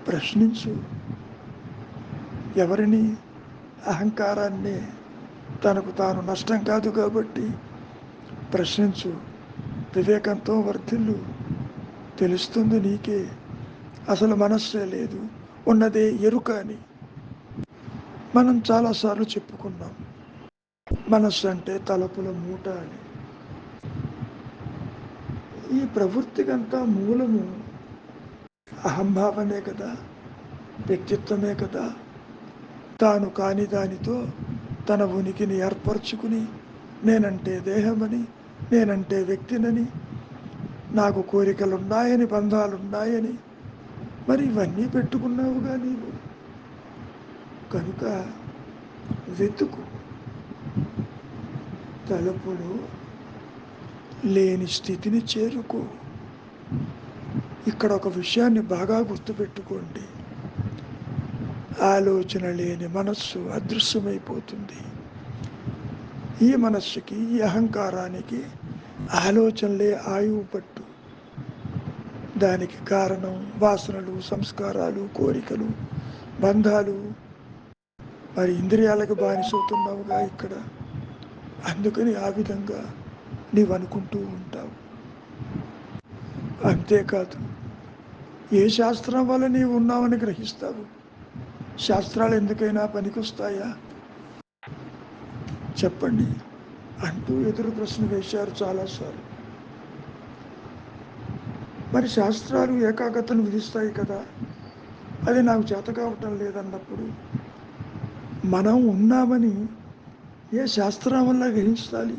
ప్రశ్నించు. ఎవరిని? అహంకారాన్ని. తనకు తాను నష్టం కాదు కాబట్టి ప్రశ్నించు. వివేకంతో వర్ధిల్లు. తెలుస్తుంది నీకే అసలు మనస్సే లేదు, ఉన్నదే ఎరుక అని. మనం చాలాసార్లు చెప్పుకున్నాం, మనస్సు అంటే తలపుల మూట అని. ఈ ప్రవృత్తికంతా మూలము అహంభావనే కదా, వ్యక్తిత్వమే కదా. తాను కాని దానితో తన ఉనికిని ఏర్పరచుకుని నేనంటే దేహమని, నేనంటే వ్యక్తినని, నాకు కోరికలున్నాయని, బంధాలున్నాయని, మరి ఇవన్నీ పెట్టుకున్నావుగా నీవు. కనుక వెతుకు. తలుపులు లేని స్థితిని చేరుకో. ఇక్కడ ఒక విషయాన్ని బాగా గుర్తుపెట్టుకోండి. ఆలోచన లేని మనస్సు అదృశ్యమైపోతుంది. ఈ మనస్సుకి, ఈ అహంకారానికి ఆలోచనలే ఆయువు పట్టు. దానికి కారణం వాసనలు, సంస్కారాలు, కోరికలు, బంధాలు. మరి ఇంద్రియాలకు బానిసవుతున్నావుగా ఇక్కడ. అందుకని ఆ విధంగా నీవు అనుకుంటూ ఉంటావు. అంతేకాదు, ఏ శాస్త్రం వల్ల నీవు ఉన్నావని గ్రహిస్తావు? శాస్త్రాలు ఎందుకైనా పనికొస్తాయా? చెప్పండి అంటూ ఎదురు ప్రశ్న వేశారు చాలాసార్లు. మరి శాస్త్రాలు ఏకాగ్రతను విధిస్తాయి కదా, అది నాకు చేత కావటం లేదన్నప్పుడు మనం ఉన్నామని ఏ శాస్త్రం వల్ల గ్రహించాలి?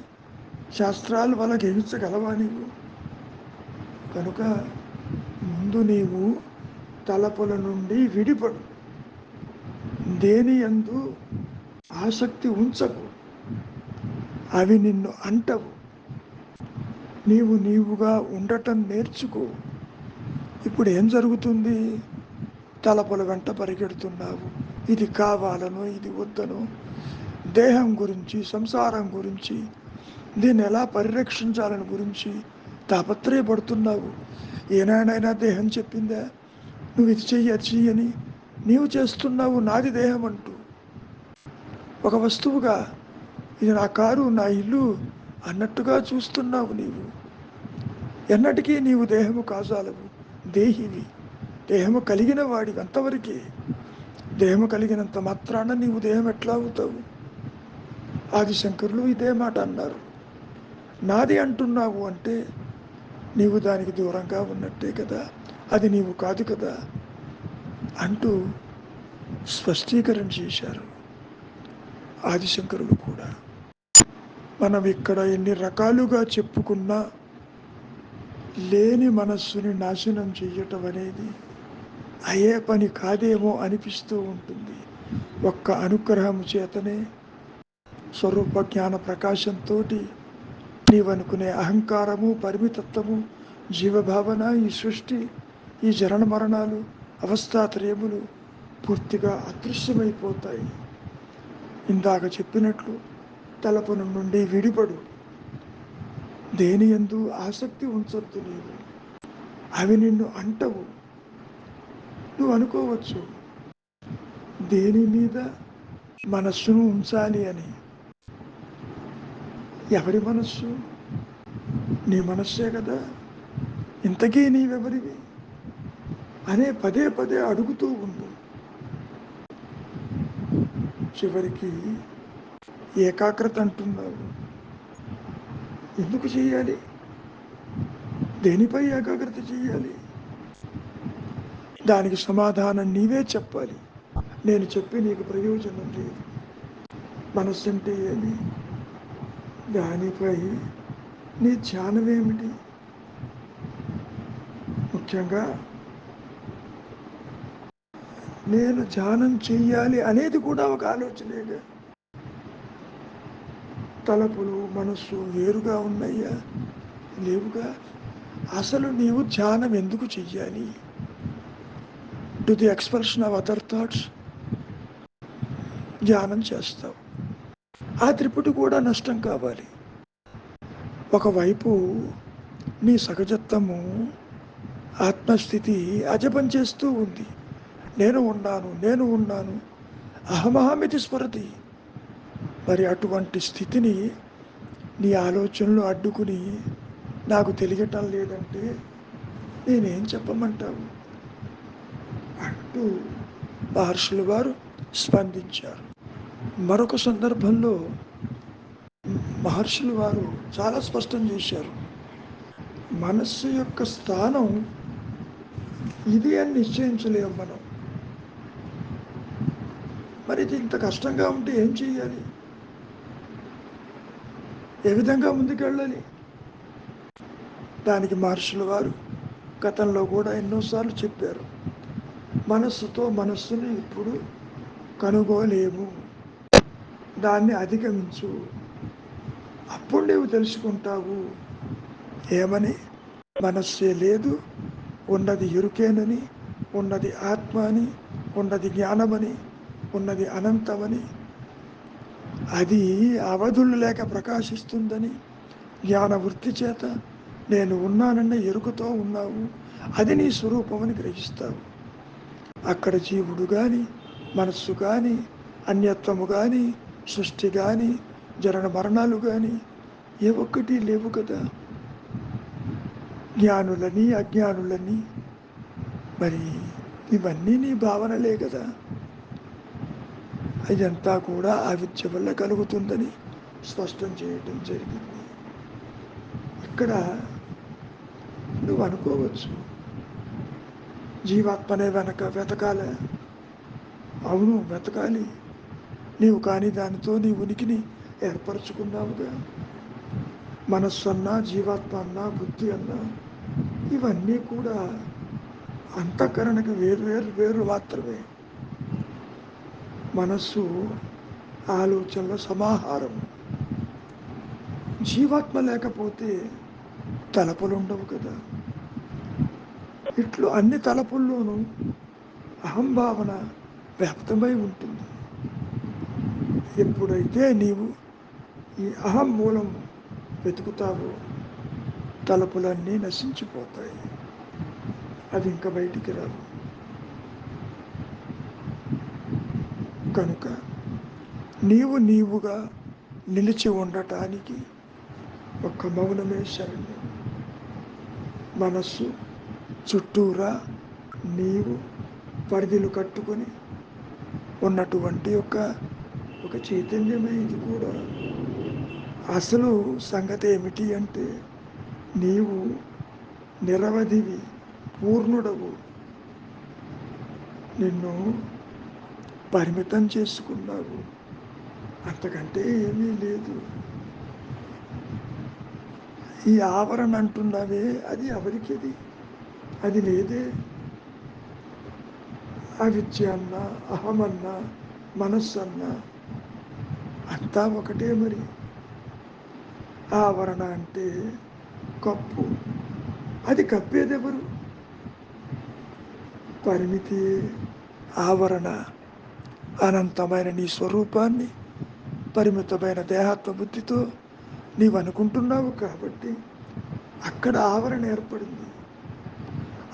శాస్త్రాల వల్ల గ్రహించగలవా నీవు? కనుక ముందు నీవు తలపుల నుండి విడిపడు. దేని యందు ఆసక్తి ఉంచకు, అవి నిన్ను అంటవు. నీవుగా ఉండటం నేర్చుకో. ఇప్పుడు ఏం జరుగుతుంది? తలపుల వెంట పరిగెడుతున్నావు. ఇది కావాలనో ఇది వద్దనో, దేహం గురించి, సంసారం గురించి, దీన్ని ఎలా పరిరక్షించాలని గురించి తాపత్రయపడుతున్నావు. ఏనాడైనా దేహం చెప్పిందా నువ్వు ఇది చెయ్యి అది చెయ్యని? నీవు చేస్తున్నావు నాది దేహం అంటూ. ఒక వస్తువుగా ఇది నా కారు, నా ఇల్లు అన్నట్టుగా చూస్తున్నావు నీవు. ఎన్నటికీ నీవు దేహము కాజాలవు, దేహివి. దేహము కలిగిన వాడివి అంతవరకే. దేహము కలిగినంత మాత్రాన నీవు దేహం ఎట్లా అవుతావు? ఆదిశంకరులు ఇదే మాట అన్నారు. నాది అంటున్నావు అంటే నీవు దానికి దూరంగా ఉన్నట్టే కదా, అది నీవు కాదు కదా అంటూ స్పష్టీకరణ చేశారు ఆదిశంకరులు కూడా. మనం ఇక్కడ ఎన్ని రకాలుగా చెప్పుకున్నా లేని మనస్సుని నాశనం చెయ్యటం అనేది అయ్యే పని కాదేమో అనిపిస్తూ ఉంటుంది. ఒక్క అనుగ్రహం చేతనే, స్వరూప జ్ఞాన ప్రకాశంతో నీవనుకునే అహంకారము, పరిమితత్వము, జీవభావన, ఈ సృష్టి, ఈ జనన మరణాలు, అవస్థాత్రయములు పూర్తిగా అదృశ్యమైపోతాయి. ఇందాక చెప్పినట్లు తలపున నుండి విడిపడు. దేని యందు ఆసక్తి ఉంచొద్దు నీవు. అవి నిన్ను అంటవు. నువ్వు అనుకోవచ్చు దేని మీద మనస్సును ఉంచాలి అని. ఎవరి మనస్సు? నీ మనస్సే కదా. ఇంతకీ నీవెవరివి అనే పదే పదే అడుగుతూ ఉండు. చివరికి ఏకాగ్రత అంటున్నావు. ఎందుకు చేయాలి? దేనిపై ఏకాగ్రత చేయాలి? దానికి సమాధానం నీవే చెప్పాలి. నేను చెప్పి నీకు ప్రయోజనం లేదు. మనస్సు అంటే ఏమి? దానిపై నీ ధ్యానం ఏమిటి? ముఖ్యంగా నేను ధ్యానం చెయ్యాలి అనేది కూడా ఒక ఆలోచనేగా. తలపులు, మనస్సు వేరుగా ఉన్నాయా? లేవుగా. అసలు నీవు ధ్యానం ఎందుకు చెయ్యాలి? To the expulsion of other thoughts ధ్యానం చేస్తావు. ఆ త్రిపుటి కూడా నష్టం కావాలి. ఒకవైపు నీ సహజత్వము, ఆత్మస్థితి అజపం చేస్తూ ఉంది. నేను ఉన్నాను అహమహమితి స్మరతి. మరి అటువంటి స్థితిని నీ ఆలోచనలు అడ్డుకుని నాకు తెలియటం లేదంటే నేనేం చెప్పమంటావు అంటూ మహర్షులు వారు స్పందించారు. మరొక సందర్భంలో మహర్షులు వారు చాలా స్పష్టం చేశారు. మనస్సు యొక్క స్థానం ఇది అని నిశ్చయించలేము మనం. మరి ఇది ఇంత కష్టంగా ఉంటే ఏం చేయాలి? ఏ విధంగా ముందుకెళ్ళాలి? దానికి మహర్షులు వారు గతంలో కూడా ఎన్నోసార్లు చెప్పారు. మనస్సుతో మనస్సుని ఇప్పుడు కనుగోలేము, దాన్ని అధిగమించు. అప్పుడు నీవు తెలుసుకుంటావు ఏమని? మనస్సే లేదు, ఉన్నది ఎరుకేనని, ఉన్నది ఆత్మ అని, ఉన్నది జ్ఞానమని, ఉన్నది అనంతమని, అది అవధులు లేక ప్రకాశిస్తుందని, జ్ఞాన వృత్తి చేత నేను ఉన్నానన్న ఎరుకతో ఉన్నావు, అది నీ స్వరూపమని గ్రహిస్తావు. అక్కడ జీవుడు కానీ, మనస్సు కానీ, అన్యత్వము కానీ, సృష్టి కానీ, జనన మరణాలు కానీ ఏ ఒక్కటి లేవు కదా. జ్ఞానులని అజ్ఞానులని మరి ఇవన్నీ నీ భావనలే కదా. ఇదంతా కూడా ఆ విద్య వల్ల కలుగుతుందని స్పష్టం చేయటం జరిగింది. ఇక్కడ నువ్వు అనుకోవచ్చు జీవాత్మనే వెతకాల. అవును, వెతకాలి. నీవు కానీ దానితో నీ ఉనికిని ఏర్పరచుకున్నావుగా. మనస్సు అన్నా, జీవాత్మ అన్నా, బుద్ధి అన్నా ఇవన్నీ కూడా అంతఃకరణకు వేరు మాత్రమే. మనస్సు ఆలోచనల సమాహారం. జీవాత్మ లేకపోతే తలపులు ఉండవు కదా. ఇట్లు అన్ని తలపుల్లోనూ అహంభావన వ్యాప్తమై ఉంటుంది. ఎప్పుడైతే నీవు ఈ అహం మూలం వెతుకుతావో తలపులన్నీ నశించిపోతాయి. అది ఇంకా బయటికి రాదు. కనుక నీవుగా నిలిచి ఉండటానికి ఒక్క మౌనమే శరణ్యం. మనస్సు చుట్టూరా నీవు పరిధిలు కట్టుకొని ఉన్నటువంటి ఒక చైతన్యమే ఇది కూడా. అసలు సంగతి ఏమిటి అంటే నీవు నిరవధివి, పూర్ణుడవు. నిన్ను పరిమితం చేసుకున్నావు, అంతకంటే ఏమీ లేదు. ఈ ఆవరణ అంటున్నావే, అది ఎవరికి అది లేదే. అవిద్య అన్నా, అహమన్నా, మనస్సు అన్నా అంతా ఒకటే. మరి ఆవరణ అంటే కప్పు. అది కప్పేదెవరు? పరిమితి ఆవరణ. అనంతమైన నీ స్వరూపాన్ని పరిమితమైన దేహాత్మ బుద్ధితో నీవు అనుకుంటున్నావు కాబట్టి అక్కడ ఆవరణ ఏర్పడింది.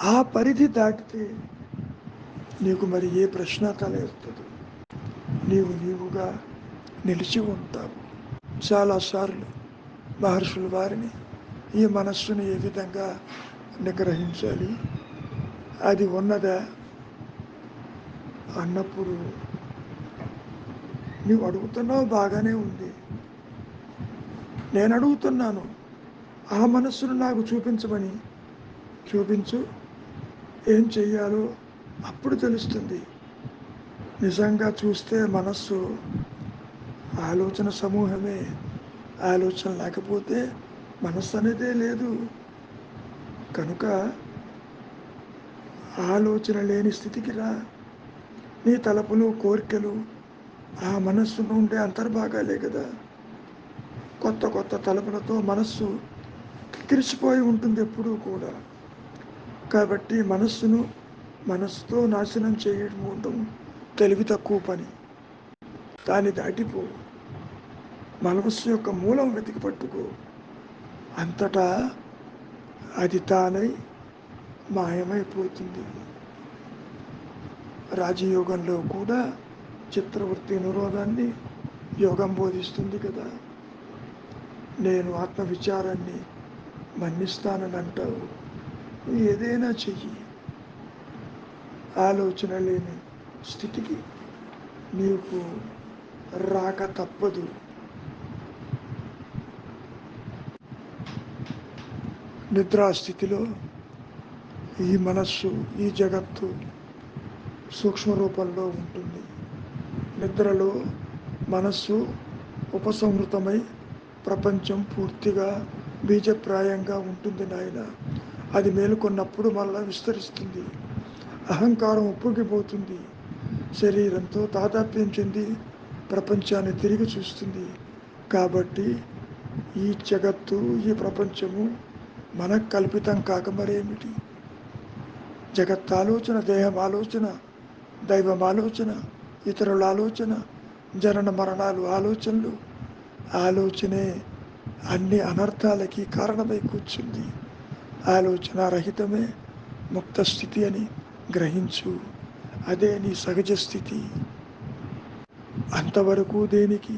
ఆ పరిధి దాటితే నీకు మరి ఏ ప్రశ్న తలెత్తదు. నీవుగా నిలిచి ఉంటావు. చాలాసార్లు మహర్షులు వారిని ఈ మనస్సును ఏ విధంగా నిగ్రహించాలి, అది ఉన్నదా అన్నప్పుడు నీవు అడుగుతున్నావు, బాగానే ఉంది. నేను అడుగుతున్నాను, ఆ మనస్సును నాకు చూపించమని. చూపించు, ఏం చెయ్యాలో అప్పుడు తెలుస్తుంది. నిజంగా చూస్తే మనస్సు ఆలోచన సమూహమే. ఆలోచన లేకపోతే మనస్సు అనేదే లేదు. కనుక ఆలోచన లేని స్థితికి రా. నీ తలపులు, కోరికలు ఆ మనస్సును ఉండే అంతర్భాగాలే కదా. కొత్త తలపులతో మనస్సు కిరిసిపోయి ఉంటుంది ఎప్పుడూ కూడా. కాబట్టి మనస్సుతో నాశనం చేయడం ఉండడం తెలివి తక్కువ పని. దాన్ని దాటిపో. మనస్సు యొక్క మూలం వెతికి పట్టుకో. అంతటా అది తానై మాయమైపోతుంది. రాజయోగంలో కూడా చిత్రవృత్తి నిరోధాన్ని యోగం బోధిస్తుంది కదా. నేను ఆత్మవిచారాన్ని మన్నిస్తానని అంటావు. ఏదైనా చెయ్యి. ఆలోచన లేని స్థితికి నీకు రాక తప్పదు. నిద్రాస్థితిలో ఈ మనస్సు, ఈ జగత్తు సూక్ష్మ రూపంలో ఉంటుంది. నిద్రలో మనస్సు ఉపసంహృతమై ప్రపంచం పూర్తిగా బీజప్రాయంగా ఉంటుంది నాయన. అది మేలుకొన్నప్పుడు మళ్ళా విస్తరిస్తుంది. అహంకారం ఉప్పొంగిపోతుంది. శరీరంతో తాదాత్మ్యం చెంది ప్రపంచాన్ని తిరిగి చూస్తుంది. కాబట్టి ఈ జగత్తు, ఈ ప్రపంచము మనకు కల్పితం కాక మరేమిటి? జగత్ ఆలోచన, దేహం ఆలోచన, దైవం ఆలోచన, ఇతరుల ఆలోచన, జనన మరణాలు ఆలోచనలు. ఆలోచనే అన్ని అనర్థాలకి కారణమై కూర్చుంది. ఆలోచన రహితమే ముక్త స్థితి అని గ్రహించు. అదే నీ సహజ స్థితి. అంతవరకు దేనికి?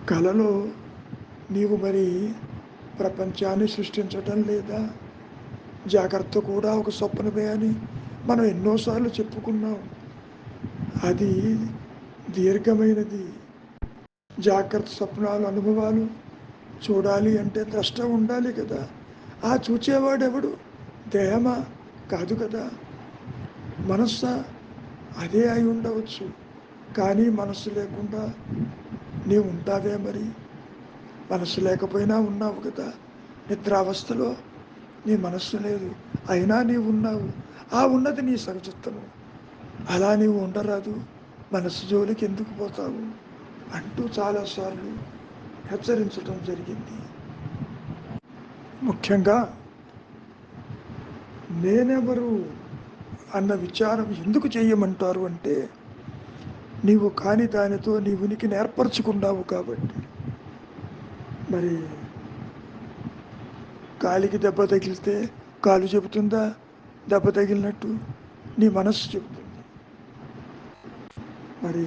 కలలో నీవు మరి ప్రపంచాన్ని సృష్టించటం లేదా? జాగ్రత్త కూడా ఒక స్వప్నమే అని మనం ఎన్నోసార్లు చెప్పుకున్నాం. అది దీర్ఘమైనది. జాగ్రత్త, స్వప్నాలు, అనుభవాలు చూడాలి అంటే ద్రష్ట ఉండాలి కదా. ఆ చూచేవాడెవడు? దేహమా? కాదు కదా. మనస్సా? అదే అయి ఉండవచ్చు. కానీ మనస్సు లేకుండా నీవు ఉంటావే మరి. మనస్సు లేకపోయినా ఉన్నావు కదా. నిద్రావస్థలో నీ మనస్సు లేదు, అయినా నీవు ఉన్నావు. ఆ ఉన్నది నీ సహజత్వము. అలా నీవు ఉండరాదు. మనసు జోలికి ఎందుకు పోతావు అంటూ చాలాసార్లు హెచ్చరించడం జరిగింది. ముఖ్యంగా నేనెవరు అన్న విచారం ఎందుకు చేయమంటారు అంటే, నీవు కాని దానితో నీ ఉనికిని ఏర్పరచుకున్నావు కాబట్టి. మరి కాలికి దెబ్బ తగిలితే కాలు చెబుతుందా దెబ్బ తగిలినట్టు? నీ మనస్సు చెబుతుంది. మరి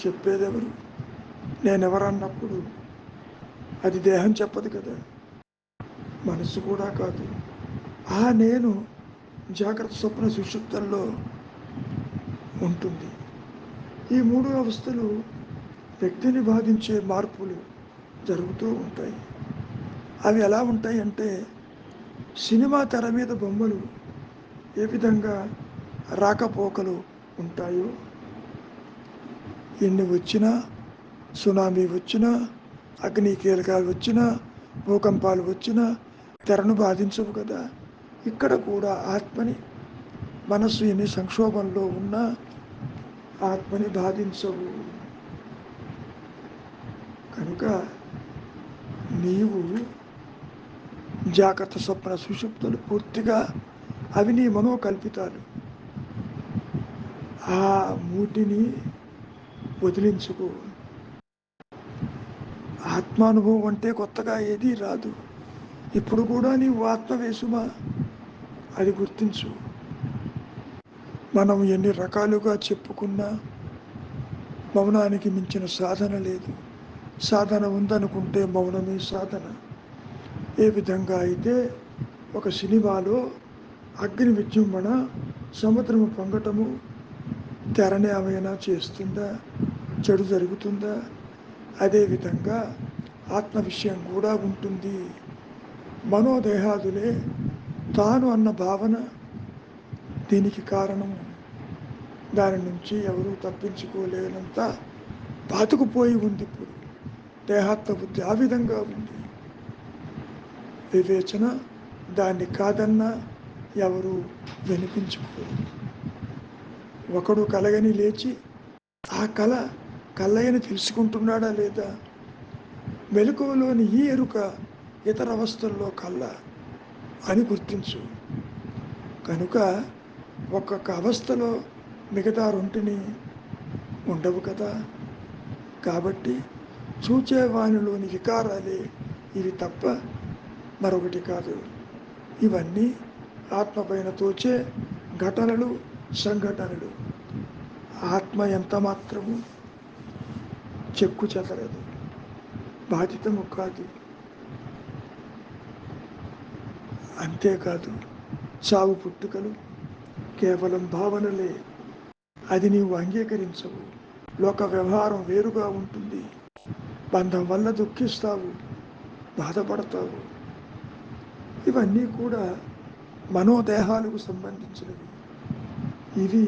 చెప్పేదెవరు? నేనెవరన్నప్పుడు అది దేహం చెప్పదు కదా, మనస్సు కూడా కాదు. ఆ నేను జాగ్రత్త స్వప్న సుషుప్తుల్లో ఉంటుంది. ఈ 3 అవస్థలు వ్యక్తిని బాధించే మార్పులు జరుగుతూ ఉంటాయి. అవి ఎలా ఉంటాయి అంటే, సినిమా తెర మీద బొమ్మలు ఏ విధంగా రాకపోకలు ఉంటాయో, ఎన్ని వచ్చినా, సునామీ వచ్చినా, అగ్ని కీలకాలు వచ్చినా, భూకంపాలు వచ్చినా తెరను బాధించవు కదా. ఇక్కడ కూడా ఆత్మని, మనస్సు ఎన్ని సంక్షోభంలో ఉన్నా ఆత్మని బాధించవు. కనుక నీవు జాగ్రత్త స్వప్న సుషుప్తులు పూర్తిగా అవి నీ మనోకల్పితాలు. ఆ మూటిని వదిలించుకో. ఆత్మానుభవం అంటే కొత్తగా ఏదీ రాదు. ఇప్పుడు కూడా నీవు ఆత్మవేసుమా అది గుర్తించు. మనం ఎన్ని రకాలుగా చెప్పుకున్నా మౌనానికి మించిన సాధన లేదు. సాధన ఉందనుకుంటే మౌనమే సాధన. ఏ విధంగా అయితే ఒక సినిమాలో అగ్ని విజృంభణ, సముద్రము పొంగటము తెరని ఏమైనా చేస్తుందా, చెడు జరుగుతుందా? అదేవిధంగా ఆత్మ విషయం కూడా ఉంటుంది. మనోదేహాదులే తాను అన్న భావన దీనికి కారణం. దాని నుంచి ఎవరూ తప్పించుకోలేనంత పాతుకుపోయి ఉంది. ఇప్పుడు దేహాత్మ బుద్ధి ఆ విధంగా ఉంది. వివేచన దాన్ని కాదన్నా ఎవరు వినిపించుకోరు. ఒకడు కలగని లేచి ఆ కళ కళ్ళయని తెలుసుకుంటున్నాడా లేదా? మెలకువలోని ఈ ఎరుక ఇతర అవస్థల్లో కళ్ళ అని గుర్తించు. కనుక ఒక్కొక్క అవస్థలో మిగతా రెంటిని ఉండవు కదా. కాబట్టి చూచేవానిలోని వికారాలే ఇవి తప్ప మరొకటి కాదు. ఇవన్నీ ఆత్మపైన తోచే ఘటనలు, సంఘటనలు. ఆత్మ ఎంత మాత్రము చెక్కు చెదరదు, బాధితము కాదు. అంతేకాదు, చావు పుట్టుకలు కేవలం భావనలే. అది నీవు అంగీకరించవు. లోక వ్యవహారం వేరుగా ఉంటుంది. బంధం వల్ల దుఃఖిస్తావు, బాధపడతావు. ఇవన్నీ కూడా మనోదేహాలకు సంబంధించినవి. ఇవి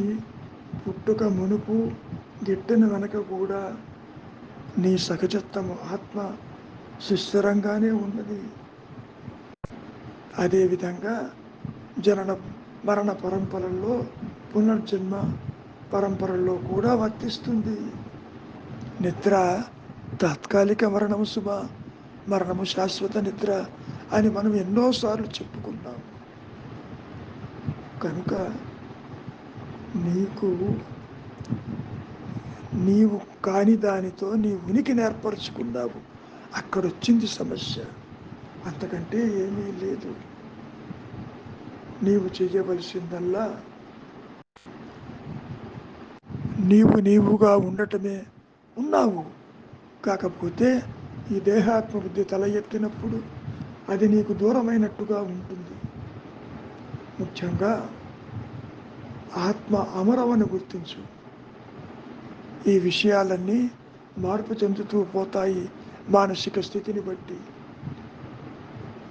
పుట్టుక మునుపు గిట్టెన వెనక కూడా నీ సహజత్వము ఆత్మ సుస్థిరంగానే ఉన్నది. అదేవిధంగా జనన మరణ పరంపరల్లో, పునర్జన్మ పరంపరల్లో కూడా వర్తిస్తుంది. నిద్ర తాత్కాలిక మరణము శుభ, మరణము శాశ్వత నిద్ర అని మనం ఎన్నోసార్లు చెప్పుకున్నాం. కనుక నీవు కాని దానితో నీ ఉనికిని ఏర్పరచుకున్నావు. అక్కడొచ్చింది సమస్య. అంతకంటే ఏమీ లేదు. నీవు చేయవలసిందల్లా నీవుగా ఉండటమే. ఉన్నావు. కాకపోతే ఈ దేహాత్మ బుద్ధి తల ఎత్తినప్పుడు అది నీకు దూరమైనట్టుగా ఉంటుంది. ముఖ్యంగా ఆత్మ అమరవని గుర్తించు. ఈ విషయాలన్నీ మార్పు చెందుతూ పోతాయి. మానసిక స్థితిని బట్టి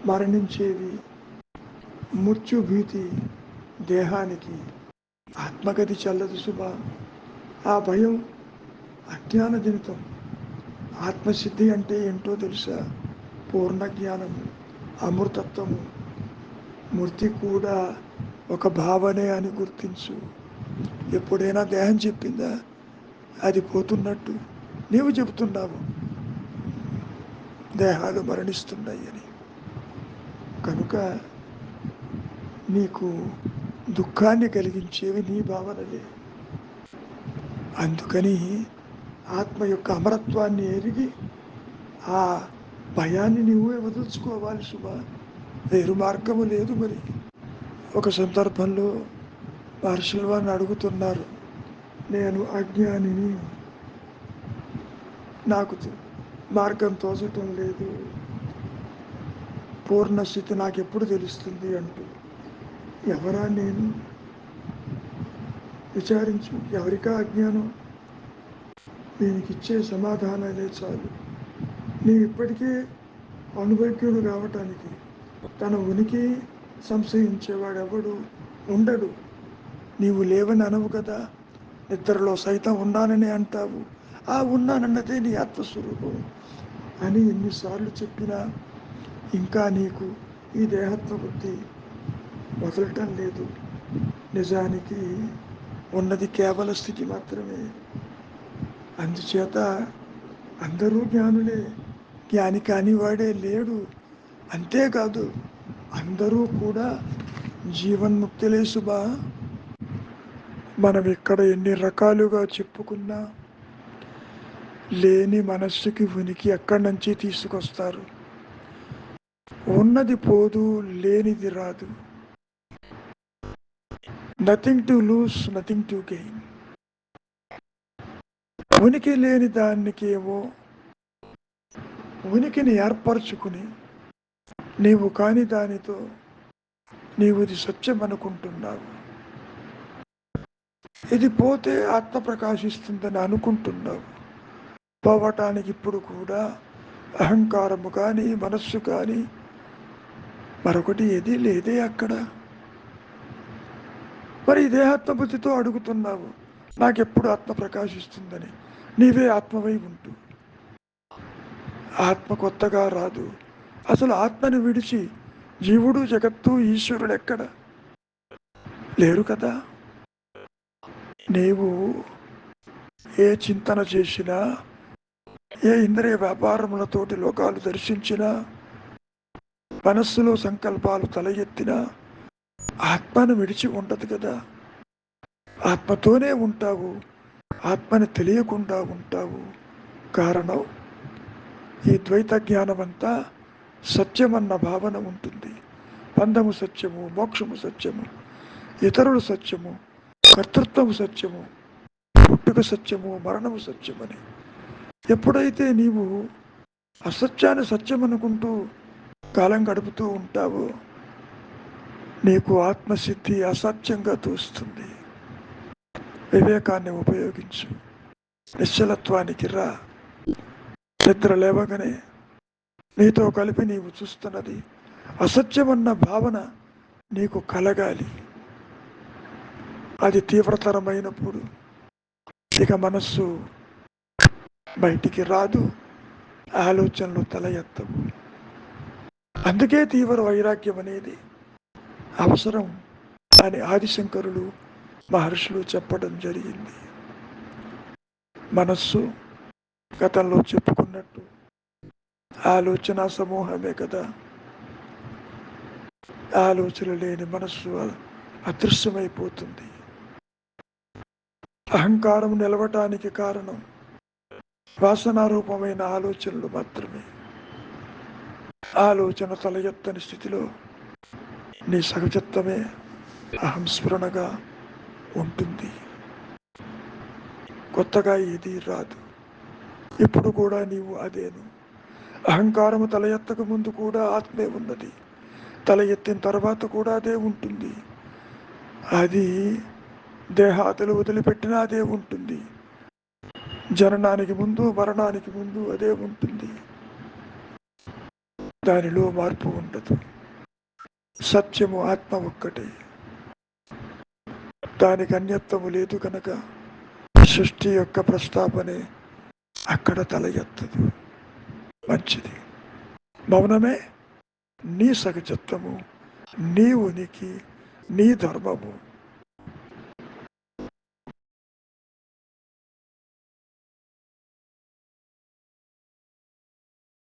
మరణించేవి. మృత్యుభీతి దేహానికి, ఆత్మగతి చల్లదు శుభ. ఆ భయం అజ్ఞానజనితం. ఆత్మసిద్ధి అంటే ఏంటో తెలుసా? పూర్ణ జ్ఞానము, అమృతత్వము. మృతి కూడా ఒక భావనే అని గుర్తించు. ఎప్పుడైనా దేహం చెప్పిందా అది పోతున్నట్టు నీవు చెబుతున్నావు దేహాలు మరణిస్తున్నాయి అని. కనుక నీకు దుఃఖాన్ని కలిగించేవి నీ భావనలే. అందుకని ఆత్మ యొక్క అమరత్వాన్ని ఎరిగి ఆ భయాన్ని నీవే వదులుచుకోవాలి సుమా. వేరు మార్గము లేదు. మరి ఒక సందర్భంలో మహర్షుల వారిని అడుగుతున్నారు, నేను అజ్ఞానిని, నాకు మార్గం తోచటం లేదు, పూర్ణస్థితి నాకు ఎప్పుడు తెలుస్తుంది అంటూ. ఎవరా నేను? విచారించు, ఎవరికా అజ్ఞానం? దీనికి ఇచ్చే సమాధానాలే చాలు. నీవు ఇప్పటికే అనుభజ్ఞుడు కావటానికి తన ఉనికి సంశయించేవాడెవడు ఉండడు. నీవు లేవని అనవు కదా, నిద్రలో సైతం ఉన్నానని అంటావు. ఆ ఉన్నానన్నదే నీ ఆత్మస్వరూపం అని ఎన్నిసార్లు చెప్పినా ఇంకా నీకు ఈ దేహత్వ బుద్ధి వదలటం లేదు. నిజానికి ఉన్నది కేవల స్థితి మాత్రమే. అందుచేత అందరూ జ్ఞానులే, జ్ఞాని కానివాడే లేడు. అంతేకాదు అందరూ కూడా జీవన్ముక్తులే సుమా. మనం ఇక్కడ ఎన్ని రకాలుగా చెప్పుకున్నా లేని మనస్సుకి ఉనికి ఎక్కడి నుంచి తీసుకొస్తారు? ఉన్నది పోదు, లేనిది రాదు. Nothing to lose, nothing to gain. ఉనికి లేని దానికేమో ఉనికిని ఏర్పరచుకుని నీవు కాని దానితో నీవు ఇది సత్యం అనుకుంటున్నావు. ఇది పోతే ఆత్మ ప్రకాశిస్తుందని అనుకుంటున్నావు. పోవటానికి ఇప్పుడు కూడా అహంకారము కానీ మనస్సు కానీ మరొకటి ఏది లేదే అక్కడ. మరి దేహాత్మ బుద్ధితో అడుగుతున్నావు నాకెప్పుడు ఆత్మ ప్రకాశిస్తుందని. నీవే ఆత్మవై ఉంటూ ఆత్మ కొత్తగా రాదు. అసలు ఆత్మని విడిచి జీవుడు జగత్తు ఈశ్వరుడు ఎక్కడ లేరు కదా. నీవు ఏ చింతన చేసినా, ఏ ఇంద్రియ వ్యాపారములతోటి లోకాలు దర్శించినా, మనస్సులో సంకల్పాలు తల ఎత్తినా ఆత్మను విడిచి ఉండదు కదా. ఆత్మతోనే ఉంటావు, ఆత్మని తెలియకుండా ఉంటావు. కారణం ఈ ద్వైత జ్ఞానమంతా సత్యమన్న భావన ఉంటుంది. బంధము సత్యము, మోక్షము సత్యము, ఇతరులు సత్యము, కర్తృత్వము సత్యము, పుట్టుక సత్యము, మరణము సత్యమని. ఎప్పుడైతే నీవు అసత్యాన్ని సత్యం అనుకుంటూ కాలం గడుపుతూ ఉంటావో నీకు ఆత్మసిద్ధి అసత్యంగా తోస్తుంది. వివేకాన్ని ఉపయోగించు, నిశ్చలత్వానికి రా. నిద్ర లేవగానే నీతో కలిపి నీవు చూస్తున్నది అసత్యమన్న భావన నీకు కలగాలి. అది తీవ్రతరమైనప్పుడు ఇక మనస్సు బయటికి రాదు, ఆలోచనలు తల ఎత్తవు. అందుకే తీవ్ర వైరాగ్యం అనేది అవసరం అని ఆదిశంకరులు మహర్షులు చెప్పడం జరిగింది. మనస్సు గతంలో చెప్పుకున్నట్టు ఆలోచన సమూహమే కదా. ఆలోచన లేని మనస్సు అదృశ్యమైపోతుంది. అహంకారం నిలవటానికి కారణం వాసనారూపమైన ఆలోచనలు మాత్రమే. ఆలోచన తల ఎత్తని స్థితిలో నీ సహజత్వమే అహంస్ఫురణగా ఉంటుంది. కొత్తగా ఏది రాదు. ఇప్పుడు కూడా నీవు అదేను. అహంకారము తల ఎత్తక ముందు కూడా ఆత్మే ఉన్నది, తల ఎత్తిన తర్వాత కూడా అదే ఉంటుంది. అది దేహాదులు వదిలిపెట్టినా అదే ఉంటుంది. జననానికి ముందు మరణానికి ముందు అదే ఉంటుంది. దానిలో మార్పు ఉండదు. సత్యము ఆత్మ ఒక్కటే, దానికి అన్యత్వము లేదు కనుక సృష్టి యొక్క ప్రస్తాపనే అక్కడ తల ఎత్తదు. మంచిది. మౌనమే నీ సహజత్వము, నీ ఉనికి, నీ ధర్మము.